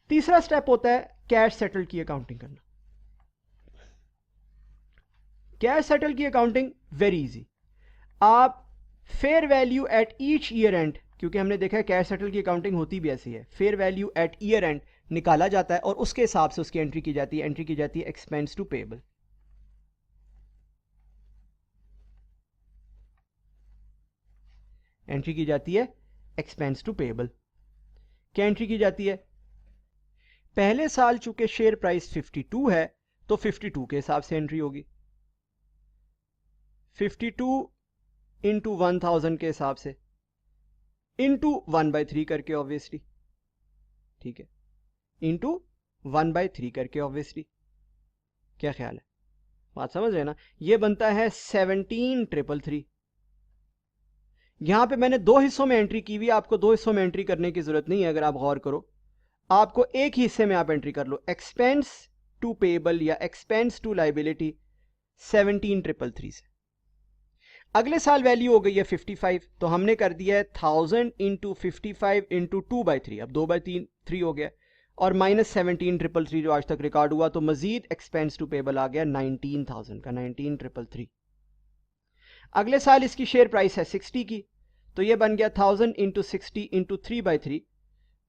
तीसरा स्टेप होता है कैश सेटल की अकाउंटिंग करना. कैश सेटल की अकाउंटिंग वेरी इजी. आप fair value at each year and, क्योंकि हमने देखा है कैश सेटल की अकाउंटिंग होती भी ऐसी है, fair value at year end निकाला जाता है और उसके हिसाब से उसकी एंट्री की जाती है. एंट्री की जाती है एक्सपेंस टू पेएबल. एंट्री की जाती है एक्सपेंस टू पेएबल. क्या एंट्री की जाती है? पहले साल चूंकि शेयर प्राइस 52 है तो 52 के हिसाब से एंट्री होगी. 52 इंटू 1000 के हिसाब से इंटू 1/3 करके ऑब्वियसली. ठीक है, इंटू 1/3 करके ऑब्वियसली. क्या ख्याल है, बात समझ रहे ना? ये बनता है 17,333. यहां पे मैंने 2 हिस्सों में एंट्री की हुई. आपको 2 हिस्सों में एंट्री करने की जरूरत नहीं है. अगर आप गौर करो, आपको एक ही हिस्से में आप एंट्री कर लो. एक्सपेंस टू पेएबल या एक्सपेंस टू लाइबिलिटी 17,333 से. अगले साल वैल्यू हो गई है 55, तो हमने कर दिया है 1000 इंटू 55 इंटू 2/3. अब 2/3 हो गया. और -17,333 जो आज तक रिकॉर्ड हुआ, तो मजीद एक्सपेंस टू पेबल आ गया 19,000 का, 19,333। अगले साल इसकी शेयर प्राइस है 60 की, तो ये बन गया 1000 इंटू 60 इंटू 3/3,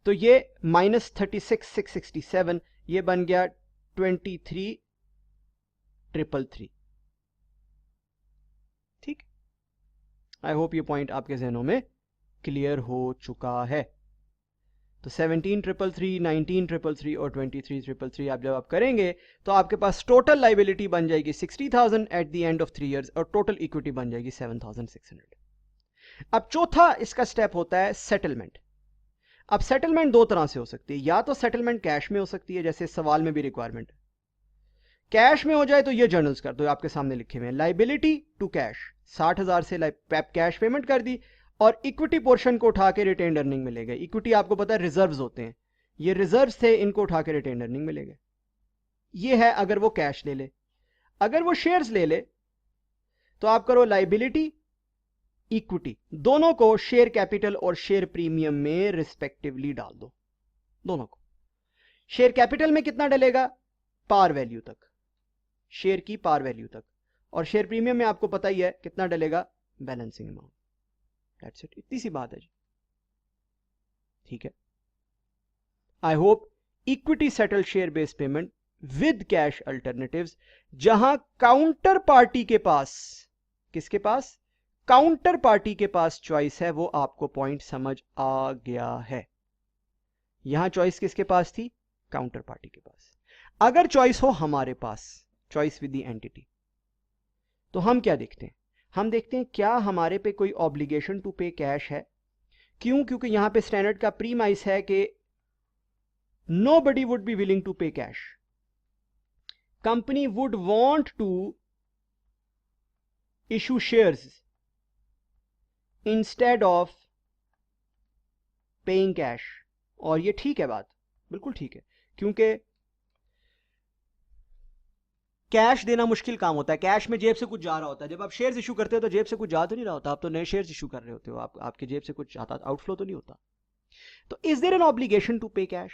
तो ये -36,667, ये बन गया 23,333। ठीक, आई होप ये पॉइंट आपके जहनों में क्लियर हो चुका है। तो 17,333, 19,333 और 23,333 आप जब आप करेंगे तो आपके पास टोटल लाइबिलिटी बन जाएगी 60,000 eight the end of 3 years और टोटल इक्विटी बन जाएगी 7,600। अब चौथा इसका स्टेप होता है सेटलमेंट। अब सेटलमेंट दो तरह से हो सकती है, या तो सेटलमेंट कैश में हो सकती है, जैसे सवाल में भी रिक्वायरमेंट है। कैश में हो जाए तो ये जर्नल्स कर दो, आपके सामने लिखे हुए हैं, लाइबिलिटी टू कैश 60,000 से कैश पेमेंट कर दी और इक्विटी पोर्शन को उठा के रिटेन अर्निंग में ले गए। इक्विटी आपको पता है रिजर्व्स होते हैं, ये रिजर्व्स थे, इनको उठा के रिटेन अर्निंग में ले गए। ये है अगर वो कैश ले ले। अगर वो शेयर्स ले ले तो आप करो लाइबिलिटी इक्विटी, दोनों को शेयर कैपिटल और शेयर प्रीमियम में रिस्पेक्टिवली डाल दो। दोनों को शेयर कैपिटल में कितना डलेगा, पार वैल्यू तक, शेयर की पार वैल्यू तक, और शेयर प्रीमियम में आपको पता ही है कितना डलेगा, बैलेंसिंग अमाउंट। दैट्स इट, इतनी सी बात है जी। ठीक है, I hope equity settle share based payment with cash alternatives, जहां काउंटर पार्टी के पास, किसके पास, काउंटर पार्टी के पास चॉइस है, वो आपको पॉइंट समझ आ गया है। यहां चॉइस किसके पास थी, काउंटर पार्टी के पास। अगर चॉइस हो हमारे पास, चॉइस विद द एंटिटी, तो हम क्या देखते हैं, हम देखते हैं क्या हमारे पे कोई ऑब्लिगेशन टू पे कैश है। क्यों, क्योंकि यहां पे स्टैंडर्ड का प्रीमाइस है कि nobody would be willing to pay cash. Company would want to issue shares instead of paying cash. और ये ठीक है, बात बिल्कुल ठीक है, क्योंकि कैश देना मुश्किल काम होता है, कैश में जेब से कुछ जा रहा होता है। जब आप शेयर्स इशू करते हो तो जेब से कुछ जा तो नहीं रहा होता, आप तो नए शेयर्स इशू कर रहे होते हो, आपके जेब से कुछ आता, आउटफ्लो तो नहीं होता। तो is there an obligation to pay cash,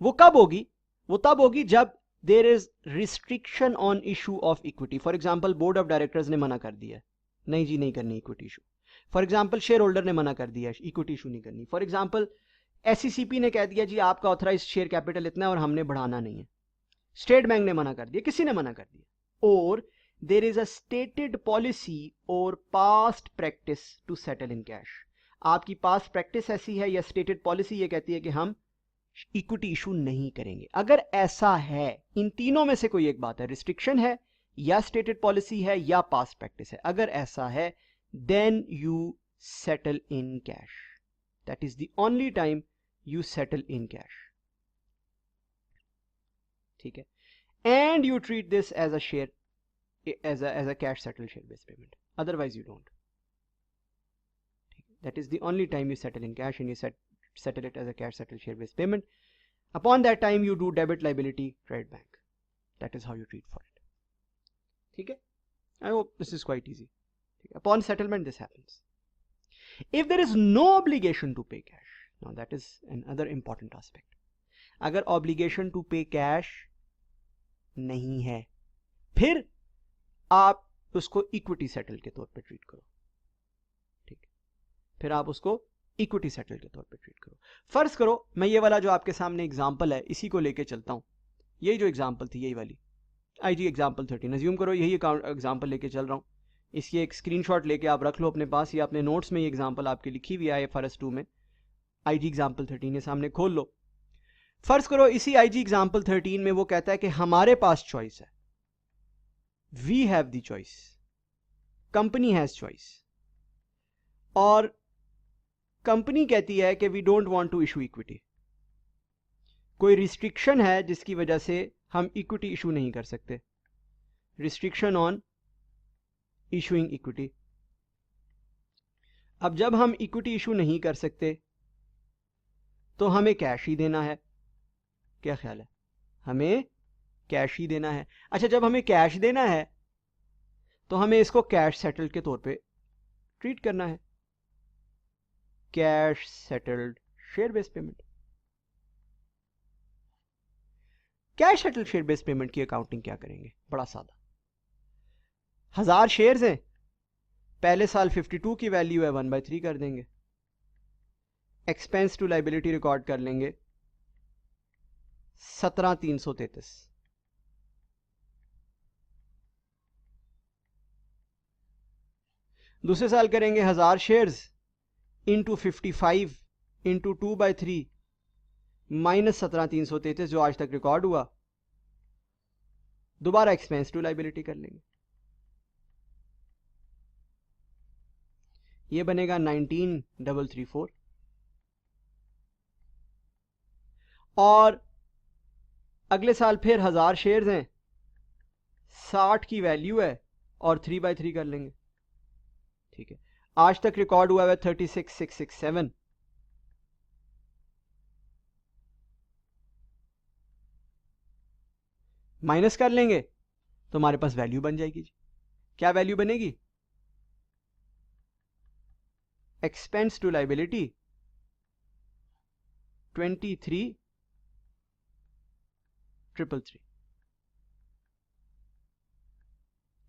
वो कब होगी, वो तब होगी जब there is restriction on issue of equity. For example board of directors ने मना कर दिया, नहीं जी नहीं करनी equity issue. For example shareholder ने मना कर दिया, इक्विटी इशू नहीं करनी। फॉर एग्जांपल एससीसीपी ने कह दिया जी आपका ऑथराइज शेयर कैपिटल इतना है और हमने बढ़ाना नहीं है। स्टेट बैंक ने मना कर दिया, किसी ने मना कर दिया। और there is a stated policy और past practice to settle in cash. आपकी पास्ट प्रैक्टिस ऐसी है या स्टेटेड पॉलिसी ये कहती है कि हम इक्विटी इशू नहीं करेंगे। अगर ऐसा है, इन तीनों में से कोई एक बात है, रिस्ट्रिक्शन है या स्टेटेड पॉलिसी है या पास्ट प्रैक्टिस है, अगर ऐसा है then you settle in cash. That is the only time you settle in cash. ठीक है, and you treat this as a share, as a cash settle share based payment, otherwise you don't. That is the only time you settle in cash and you settle it as a cash settled share based payment. Upon that time you do debit liability credit bank. That is how you treat for it. ठीक है, I hope this is quite easy. Upon settlement this happens. If there is no obligation to pay cash, now that is another important aspect. अगर obligation to pay cash नहीं है, फिर आप उसको equity settle के तौर पे ट्रीट करो। ठीक, फिर आप उसको इक्विटी सेटल के तौर पे ट्रीट करो। फर्ज करो मैं ये वाला जो आपके सामने एग्जांपल है इसी को लेके चलता हूं, यही जो एग्जांपल थी यही वाली आईजी एग्जांपल 13, अज्यूम करो यही एग्जांपल लेके चल रहा हूं। इसकी एक स्क्रीनशॉट लेके आप रख लो अपने पास, या अपने नोट्स में ये एग्जांपल आपकी लिखी हुई है IFRS 2 में, आईजी एग्जांपल 13 ये सामने खोल लो। फर्ज करो इसी आईजी एग्जांपल 13 में वो कहता है कि हमारे पास चॉइस है, we have the choice, company has choice, और कंपनी कहती है कि we don't want to issue equity. कोई रिस्ट्रिक्शन है जिसकी वजह से हम इक्विटी इशू नहीं कर सकते, रिस्ट्रिक्शन ऑन इशूइंग इक्विटी। अब जब हम इक्विटी इशू नहीं कर सकते तो हमें कैश ही देना है, क्या ख्याल है, हमें कैश ही देना है। अच्छा, जब हमें कैश देना है तो हमें इसको कैश सेटल के तौर पे ट्रीट करना है, cash settled share based payment. Cash settle share based payment की अकाउंटिंग क्या करेंगे? बड़ा सादा, 1000 शेयर्स हैं, पहले साल 52 की वैल्यू है, 1/3 कर देंगे, एक्सपेंस टू लाइबिलिटी रिकॉर्ड कर लेंगे 17,333। दूसरे साल करेंगे 1000 शेयर्स इंटू 55 इंटू 2/3 माइनस 17,333 जो आज तक रिकॉर्ड हुआ, दोबारा एक्सपेंस टू लाइबिलिटी कर लेंगे, ये बनेगा 19,334। और अगले साल फिर 1000 शेयर्स हैं, 60 की वैल्यू है और 3/3 कर लेंगे, ठीक है। आज तक रिकॉर्ड हुआ है 36,667, माइनस कर लेंगे तो हमारे पास वैल्यू बन जाएगी जी। क्या वैल्यू बनेगी? एक्सपेंस टू लाइबिलिटी 23,333,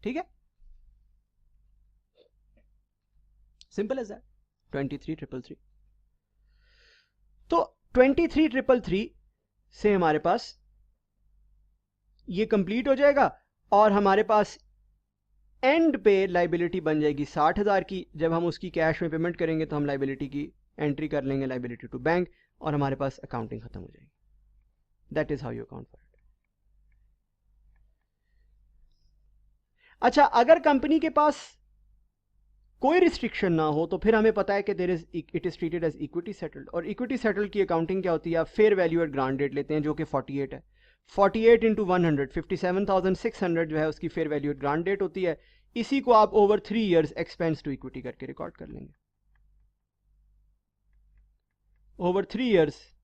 ठीक है, सिंपल एज दैट, 23,333। तो 23,333 से हमारे पास ये कंप्लीट हो जाएगा और हमारे पास एंड पे लाइबिलिटी बन जाएगी 60,000 की। जब हम उसकी कैश में पेमेंट करेंगे तो हम लाइबिलिटी की एंट्री कर लेंगे, लाइबिलिटी टू बैंक, और हमारे पास अकाउंटिंग खत्म हो जाएगी। That is how you account for it. अच्छा, अगर कंपनी के पास कोई रिस्ट्रिक्शन ना हो तो फिर हमें पता है कि it is treated as equity settled. और इक्विटी सेटल्ड की अकाउंटिंग क्या होती है? Fair value at grant date लेते हैं जो कि 48 है, 48 इंटू 100, 57,600 जो है उसकी fair value at grant date होती है। इसी को आप over 3 years expense to equity करके रिकॉर्ड कर लेंगे। ओवर 3 इयर्स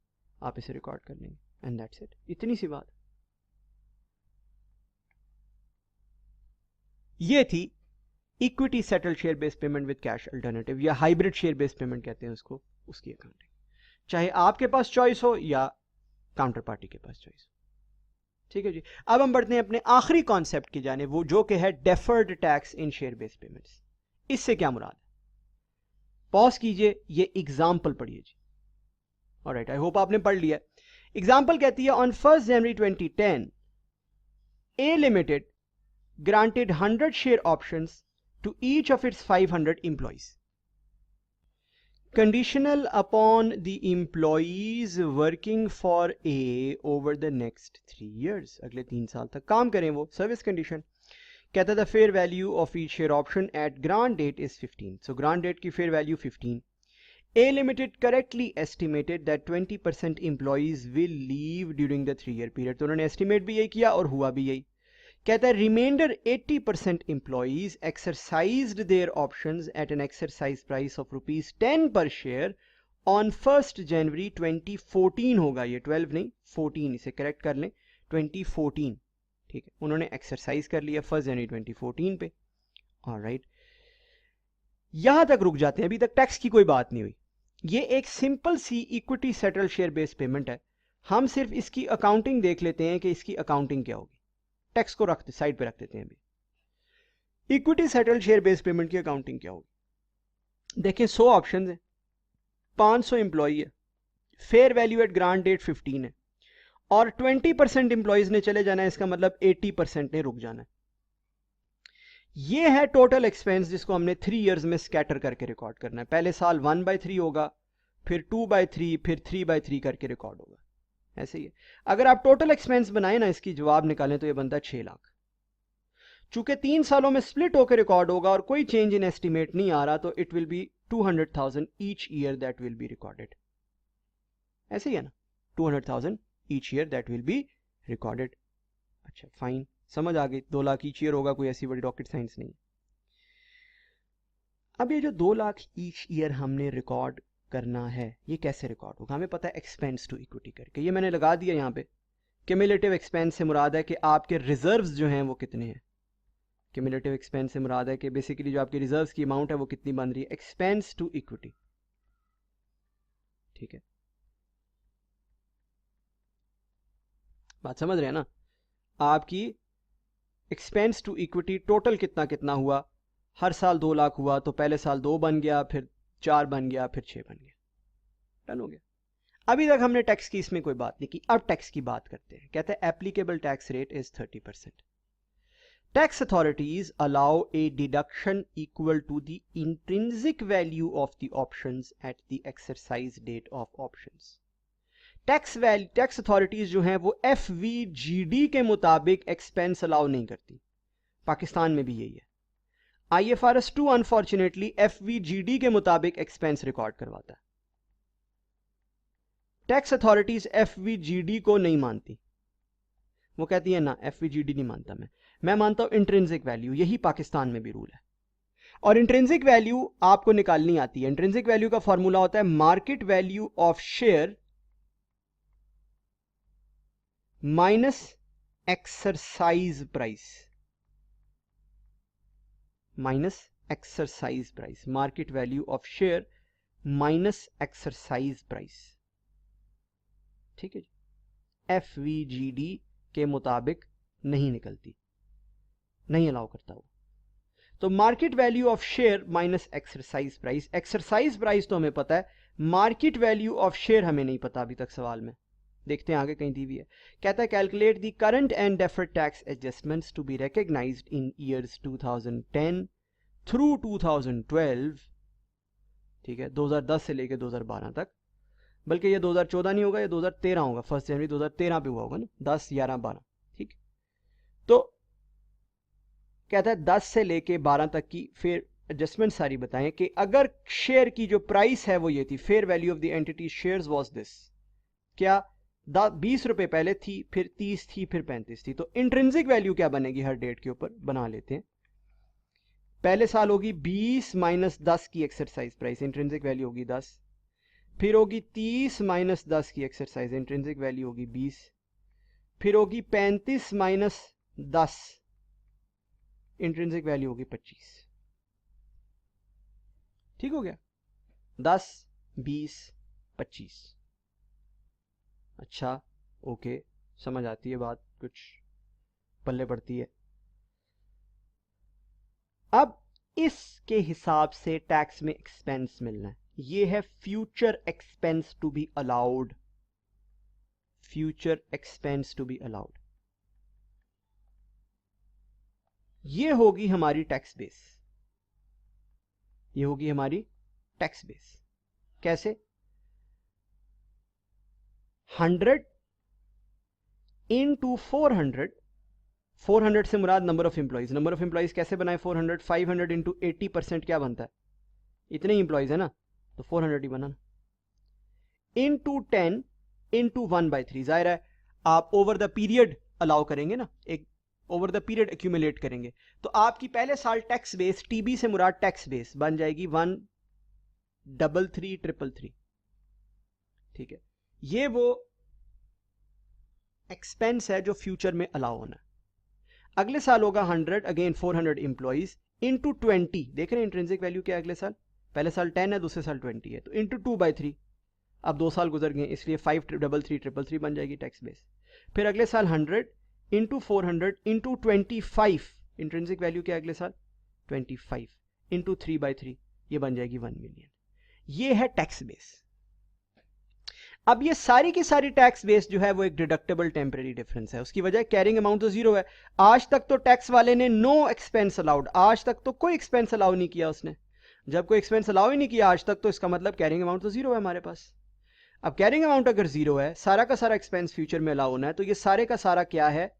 आप इसे रिकॉर्ड कर लेंगे, एंड दैट्स इट। इतनी सी बात। ये थी equity settle share based payment with cash alternative, या हाइब्रिड शेयर बेस्ड पेमेंट कहते हैं उसको, उसकी अकाउंटिंग, चाहे आपके पास चॉइस हो या काउंटर पार्टी के पास चॉइस हो। ठीक है जी। अब हम बढ़ते हैं अपने आखिरी कॉन्सेप्ट की जाने, वो जो कि है deferred tax in share based payments. इससे क्या मुराद है? पॉज कीजिए, ये एग्जाम्पल पढ़िए जी। ऑलराइट, आई होप आपने पढ़ लिया। एग्जाम्पल कहती है, on 1 January 2010 A limited granted 100 share options to each of its 500 employees, conditional upon the employees working for A over the next 3 years. अगले 3 साल तक काम करें वो, सर्विस कंडीशन। कहता था fair value of each share option at grant date is 15, so grant date की fair value 15। A Limited correctly estimated that 20% employees will leave during the 3 year period, तो उन्होंने एस्टिमेट भी यही किया और हुआ भी यही। कहता है reminder 80% employees exercised their options at an exercise price of ₹10 per share on 1st January 2014 होगा, ये 12 नहीं 14, इसे करेक्ट कर लें, 2014, ठीक है। उन्होंने एक्सरसाइज कर लिया 1 जनवरी 2014 पे। ऑलराइट, यहां तक रुक जाते हैं, अभी तक टैक्स की कोई बात नहीं हुई। ये एक सिंपल सी equity settle share based payment है। हम सिर्फ इसकी अकाउंटिंग देख लेते हैं कि इसकी अकाउंटिंग क्या होगी। टैक्स को रखते साइड पे रख देते हैं अभी। Equity settle share based payment की अकाउंटिंग क्या होगी? देखें, 100 ऑप्शन है, 500 एम्प्लॉई है, fair value at grant date 15 है, और 20% एम्प्लॉइज ने चले जाना है, इसका मतलब 80% ने रुक जाना है। ये है टोटल एक्सपेंस जिसको हमने 3 इयर्स में स्कैटर करके रिकॉर्ड करना है। पहले साल 1/3 होगा, फिर 2/3, फिर 3/3 करके रिकॉर्ड होगा। ऐसे ही है। अगर आप टोटल एक्सपेंस बनाए ना, इसकी जवाब निकालें तो ये बनता है 6 लाख। चूंकि 3 सालों में स्प्लिट होकर रिकॉर्ड होगा और कोई चेंज इन एस्टिमेट नहीं आ रहा, तो it will be 200,000 each year that will be recorded. ऐसे ही है ना, 200,000 each year that will be recorded. अच्छा फाइन, समझ आ गई, 2 लाख ईच ईयर होगा, कोई ऐसी बड़ी रॉकेट साइंस नहीं। अब ये जो 2 लाख ईच ईयर हमने रिकॉर्ड करना है, ये कैसे रिकॉर्ड होगा? हमें पता है एक्सपेंस टू इक्विटी करके, ये मैंने लगा दिया यहाँ पे। क्यूमुलेटिव एक्सपेंस से मुराद है कि आपके रिजर्व्स जो हैं वो कितने हैं। क्यूमुलेटिव एक्सपेंस से मुराद है कि बेसिकली जो आपके रिजर्व्स की अमाउंट है वो कितनी बन रही है, एक्सपेंस टू इक्विटी, ठीक है। बात समझ रहे हैं ना? आपकी एक्सपेंस टू इक्विटी टोटल कितना कितना हुआ, हर साल 2 लाख हुआ तो पहले साल 2 बन गया, फिर 4 बन गया, फिर 6 बन गया, डन हो गया। अभी तक हमने टैक्स की इसमें कोई बात नहीं की, अब टैक्स की बात करते हैं। कहते हैं applicable tax rate is 30%. Tax authorities allow a deduction equal to the intrinsic value of the options at the exercise date of options. Tax authorities जो हैं वो FVGD के मुताबिक एक्सपेंस अलाउ नहीं करती। पाकिस्तान में भी यही है। IFRS 2 अनफॉर्चुनेटली FVGD के मुताबिक एक्सपेंस रिकॉर्ड करवाता है। टैक्स अथॉरिटीज FVGD को नहीं मानती, वो कहती है ना FVGD नहीं मानता, मैं मानता हूं इंट्रिंसिक वैल्यू। यही पाकिस्तान में भी रूल है। और इंट्रिंसिक वैल्यू आपको निकालनी आती है। इंट्रिंसिक वैल्यू का फॉर्मूला होता है market value of share minus exercise price, minus exercise price, market value of share minus exercise price. ठीक है जी, FVGD के मुताबिक नहीं निकलती, नहीं अलाउ करता वो। तो market value of share minus exercise price. Exercise price तो हमें पता है, मार्केट वैल्यू ऑफ शेयर हमें नहीं पता अभी तक सवाल में। देखते हैं आगे कहीं दी हुई है। कहता है calculate the current and deferred tax adjustments to be recognised in years 2010 through 2012। ठीक है, 2010 से लेकर 2012 तक, बल्कि ये 2014 नहीं होगा, ये 2013 होगा। 1 जनवरी 2013 पे हुआ होगा ना, 10, 11, 12। ठीक, तो कहता है 10 से लेके 12 तक की फिर एडजस्टमेंट सारी बताएं कि अगर शेयर की जो प्राइस है वो ये थी, fair value of the entity shares was this, क्या 20 रुपए पहले थी, फिर 30 थी, फिर 35 थी, तो इंट्रिंसिक वैल्यू क्या बनेगी हर डेट के ऊपर बना लेते हैं। पहले साल होगी 20 माइनस 10 की एक्सरसाइज प्राइस, इंट्रिंसिक वैल्यू होगी 10, फिर होगी 30 माइनस 10 की एक्सरसाइज, इंट्रिंसिक वैल्यू होगी 20, फिर होगी 35 माइनस 10, इंट्रिंसिक वैल्यू होगी 25। ठीक हो गया, 10, 20, 25। अच्छा, ओके, समझ आती है बात, कुछ पल्ले पड़ती है। अब इसके हिसाब से टैक्स में एक्सपेंस मिलना है। ये है future expense to be allowed, future expense to be allowed. ये होगी हमारी टैक्स बेस, ये होगी हमारी टैक्स बेस। कैसे? 100 इंटू 400, 400 से मुराद number of employees, number of employees कैसे बनाए 400, 500 इंटू 80% क्या बनता है, इतने ही एम्प्लॉइज है ना, तो 400 ही बना ना, इंटू 10 इंटू 1/3। जाहिर है आप ओवर द पीरियड अलाउ करेंगे ना, एक ओवर द पीरियड एक्यूमुलेट करेंगे, तो आपकी पहले साल टैक्स बेस, टीबी से मुराद टैक्स बेस बन जाएगी 1333333। ठीक है, ये वो एक्सपेंस है जो फ्यूचर में अलाउ होना है। अगले साल होगा 100, अगेन 400 एम्प्लॉइज इंटू 20। देख रहे हैं इंट्रिंसिक वैल्यू क्या है अगले साल, पहले साल 10 है, दूसरे साल 20 है, तो इंटू 2/3। अब 2 साल गुजर गए, इसलिए 53333 बन जाएगी टैक्स बेस। फिर अगले साल 100 इंटू 400 इंटू 25, इंट्रिंसिक वैल्यू क्या है अगले साल 25, इंटू 3/3, ये बन जाएगी 1 मिलियन। ये है टैक्स बेस। अब ये सारी की सारी टैक्स बेस जो है वो एक डिडक्टेबल टेम्परेरी डिफरेंस है, उसकी वजह कैरिंग अमाउंट तो जीरो है। आज तक तो टैक्स वाले ने नो एक्सपेंस अलाउड, आज तक तो कोई एक्सपेंस अलाउ नहीं किया उसने। जब कोई एक्सपेंस अलाउ ही नहीं किया आज तक, तो इसका मतलब कैरिंग अमाउंट तो जीरो है हमारे पास। अब कैरिंग अमाउंट अगर जीरो है, सारा का सारा एक्सपेंस फ्यूचर में अलाउ होना है, तो ये सारे का सारा क्या है,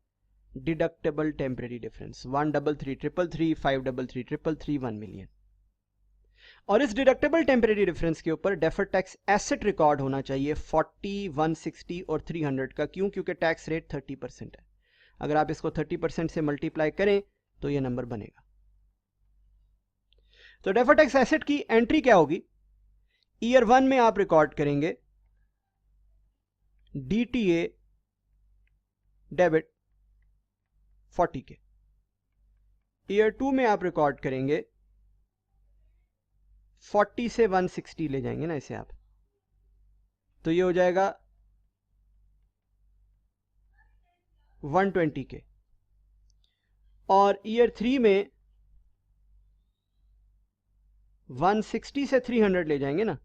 डिडक्टेबल टेम्परेरी डिफरेंस। 13333, 53333, 1 मिलियन। और इस डिडक्टेबल टेम्परेरी डिफरेंस के ऊपर डेफर्ड टैक्स एसेट रिकॉर्ड होना चाहिए 40, 160 और 300 का। क्यों? क्योंकि टैक्स रेट 30% है। अगर आप इसको 30% से मल्टीप्लाई करें तो ये नंबर बनेगा। तो डेफर्ड टैक्स एसेट की एंट्री क्या होगी, ईयर 1 में आप रिकॉर्ड करेंगे DTA डेबिट 40 के, ईयर 2 में आप रिकॉर्ड करेंगे 40 से 160 ले जाएंगे ना इसे आप, तो ये हो जाएगा 120 के, और ईयर 3 में 160 से 300 ले जाएंगे ना,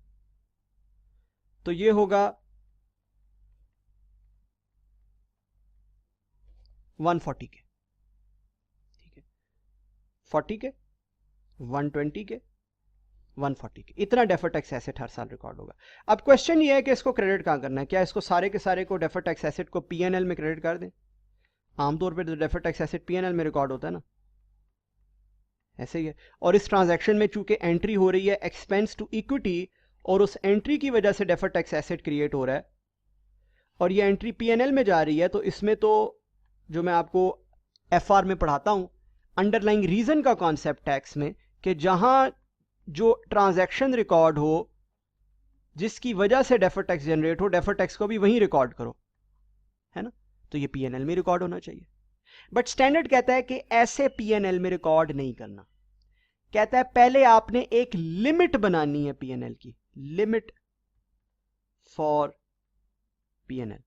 तो ये होगा 140 के, ठीक है, 40 के, 120 के, 140 के, इतना डेफर टैक्स एसेट हर साल रिकॉर्ड होगा। अब क्वेश्चन ये है कि इसको क्रेडिट कहाँ करना है, क्या इसको सारे के सारे को डेफर टैक्स एसेट को पीएनएल में क्रेडिट कर दें? आमतौर पर तो डेफर टैक्स एसेट पीएनएल में रिकॉर्ड होता है ना, ऐसे ही है। और इस ट्रांजैक्शन में चूंकि एंट्री हो रही है एक्सपेंस टू इक्विटी, और उस एंट्री की वजह से डेफर टैक्स एसेट क्रिएट हो रहा है, और ये एंट्री पीएनएल में जा रही है, तो इसमें तो जो मैं आपको एफआर में पढ़ाता हूं, अंडरलाइंग रीजन का कॉन्सेप्ट टैक्स में, कि जहां जो ट्रांजैक्शन रिकॉर्ड हो जिसकी वजह से डेफर टैक्स जनरेट हो, डेफर टैक्स को भी वहीं रिकॉर्ड करो, है ना, तो ये पीएनएल में रिकॉर्ड होना चाहिए। बट स्टैंडर्ड कहता है कि ऐसे पीएनएल में रिकॉर्ड नहीं करना, कहता है पहले आपने एक लिमिट बनानी है पीएनएल की, लिमिट फॉर पीएनएल,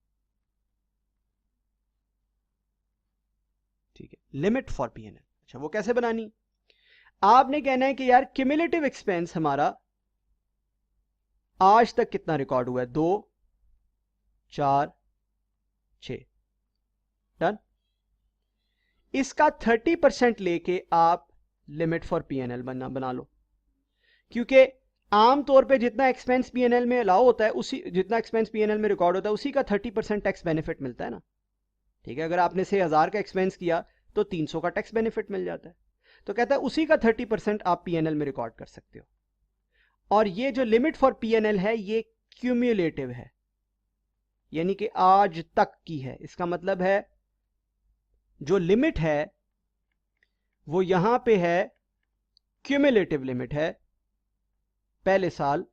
ठीक है, लिमिट फॉर पीएनएल। अच्छा, वो कैसे बनानी? आपने कहना है कि यार क्यूमुलेटिव एक्सपेंस हमारा आज तक कितना रिकॉर्ड हुआ है, 2, 4, 6, डन। इसका 30% लेके आप लिमिट फॉर पीएनएल बना लो, क्योंकि आमतौर पे जितना एक्सपेंस पीएनएल में अलाउ होता है, उसी जितना एक्सपेंस पीएनएल में रिकॉर्ड होता है उसी का 30% टैक्स बेनिफिट मिलता है ना, ठीक है। अगर आपने से 1000 का एक्सपेंस किया तो 300 का टैक्स बेनिफिट मिल जाता है, तो कहता है उसी का 30% आप पीएनएल में रिकॉर्ड कर सकते हो। और ये जो लिमिट फॉर पीएनएल है ये क्यूम्युलेटिव है, यानी कि आज तक की है। इसका मतलब है जो लिमिट है वो यहां पे है क्यूम्युलेटिव लिमिट है, पहले साल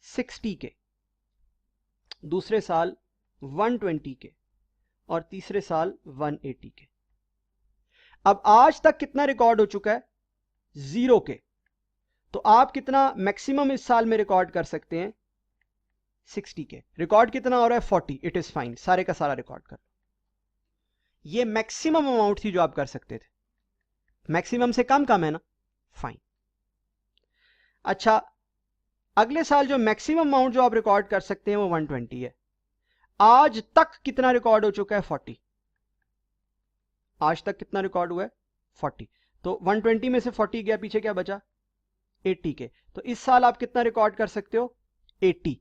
60 के, दूसरे साल 120 के, और तीसरे साल 180 के। अब आज तक कितना रिकॉर्ड हो चुका है? 0 के, तो आप कितना मैक्सिमम इस साल में रिकॉर्ड कर सकते हैं? 60 के। रिकॉर्ड कितना हो रहा है? 40। इट इज फाइन, सारे का सारा रिकॉर्ड कर। ये मैक्सिमम अमाउंट थी जो आप कर सकते थे, मैक्सिमम से कम है ना, फाइन। अच्छा, अगले साल जो मैक्सिमम अमाउंट जो आप रिकॉर्ड कर सकते हैं वो 120 है। आज तक कितना रिकॉर्ड हो चुका है? 40। आज तक कितना रिकॉर्ड हुआ है? 40। तो 120 में से 40 गया, पीछे क्या बचा? 80 के। तो इस साल आप कितना रिकॉर्ड कर सकते हो? 80।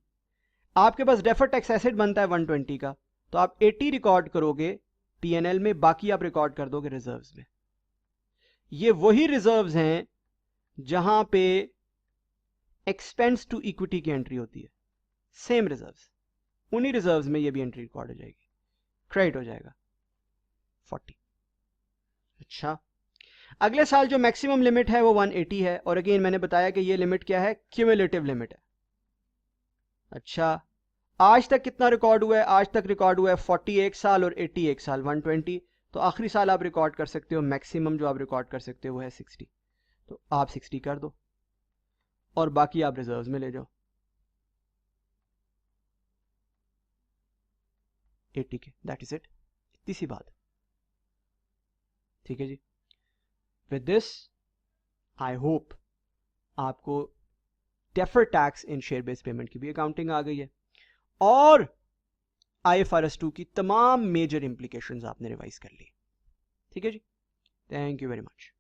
आपके पास डेफर टैक्स एसेट बनता है 120 का, तो आप 80 रिकॉर्ड करोगे पीएनएल में, बाकी आप रिकॉर्ड कर दोगे रिजर्व्स में। ये वही रिजर्व्स हैं जहां पे एक्सपेंस टू इक्विटी की एंट्री होती है, सेम रिजर्व्स, उन्हीं रिजर्व्स में ये भी एंट्री रिकॉर्ड हो जाएगी, क्रेडिट हो जाएगा 40। अच्छा, अगले साल जो मैक्सिमम लिमिट है वो 180 है, और अगेन मैंने बताया कि ये लिमिट क्या है? क्यूमुलेटिव लिमिट है। अच्छा, आज तक कितना रिकॉर्ड हुआ है? आज तक रिकॉर्ड हुआ है 40 एक साल और 80 एक साल, 120। तो आखिरी साल आप रिकॉर्ड कर सकते हो, मैक्सिमम जो आप रिकॉर्ड कर सकते हो वो है 60। तो आप 60 कर दो और बाकी आप रिजर्व्स में ले जाओ 80 के। दैट इज इट, इतनी सी बात, ठीक है जी। विद दिस आई होप आपको defer tax in share based payment की भी अकाउंटिंग आ गई है, और IFRS 2 की तमाम मेजर इंप्लीकेशंस आपने रिवाइज कर ली, ठीक है जी। Thank you very much.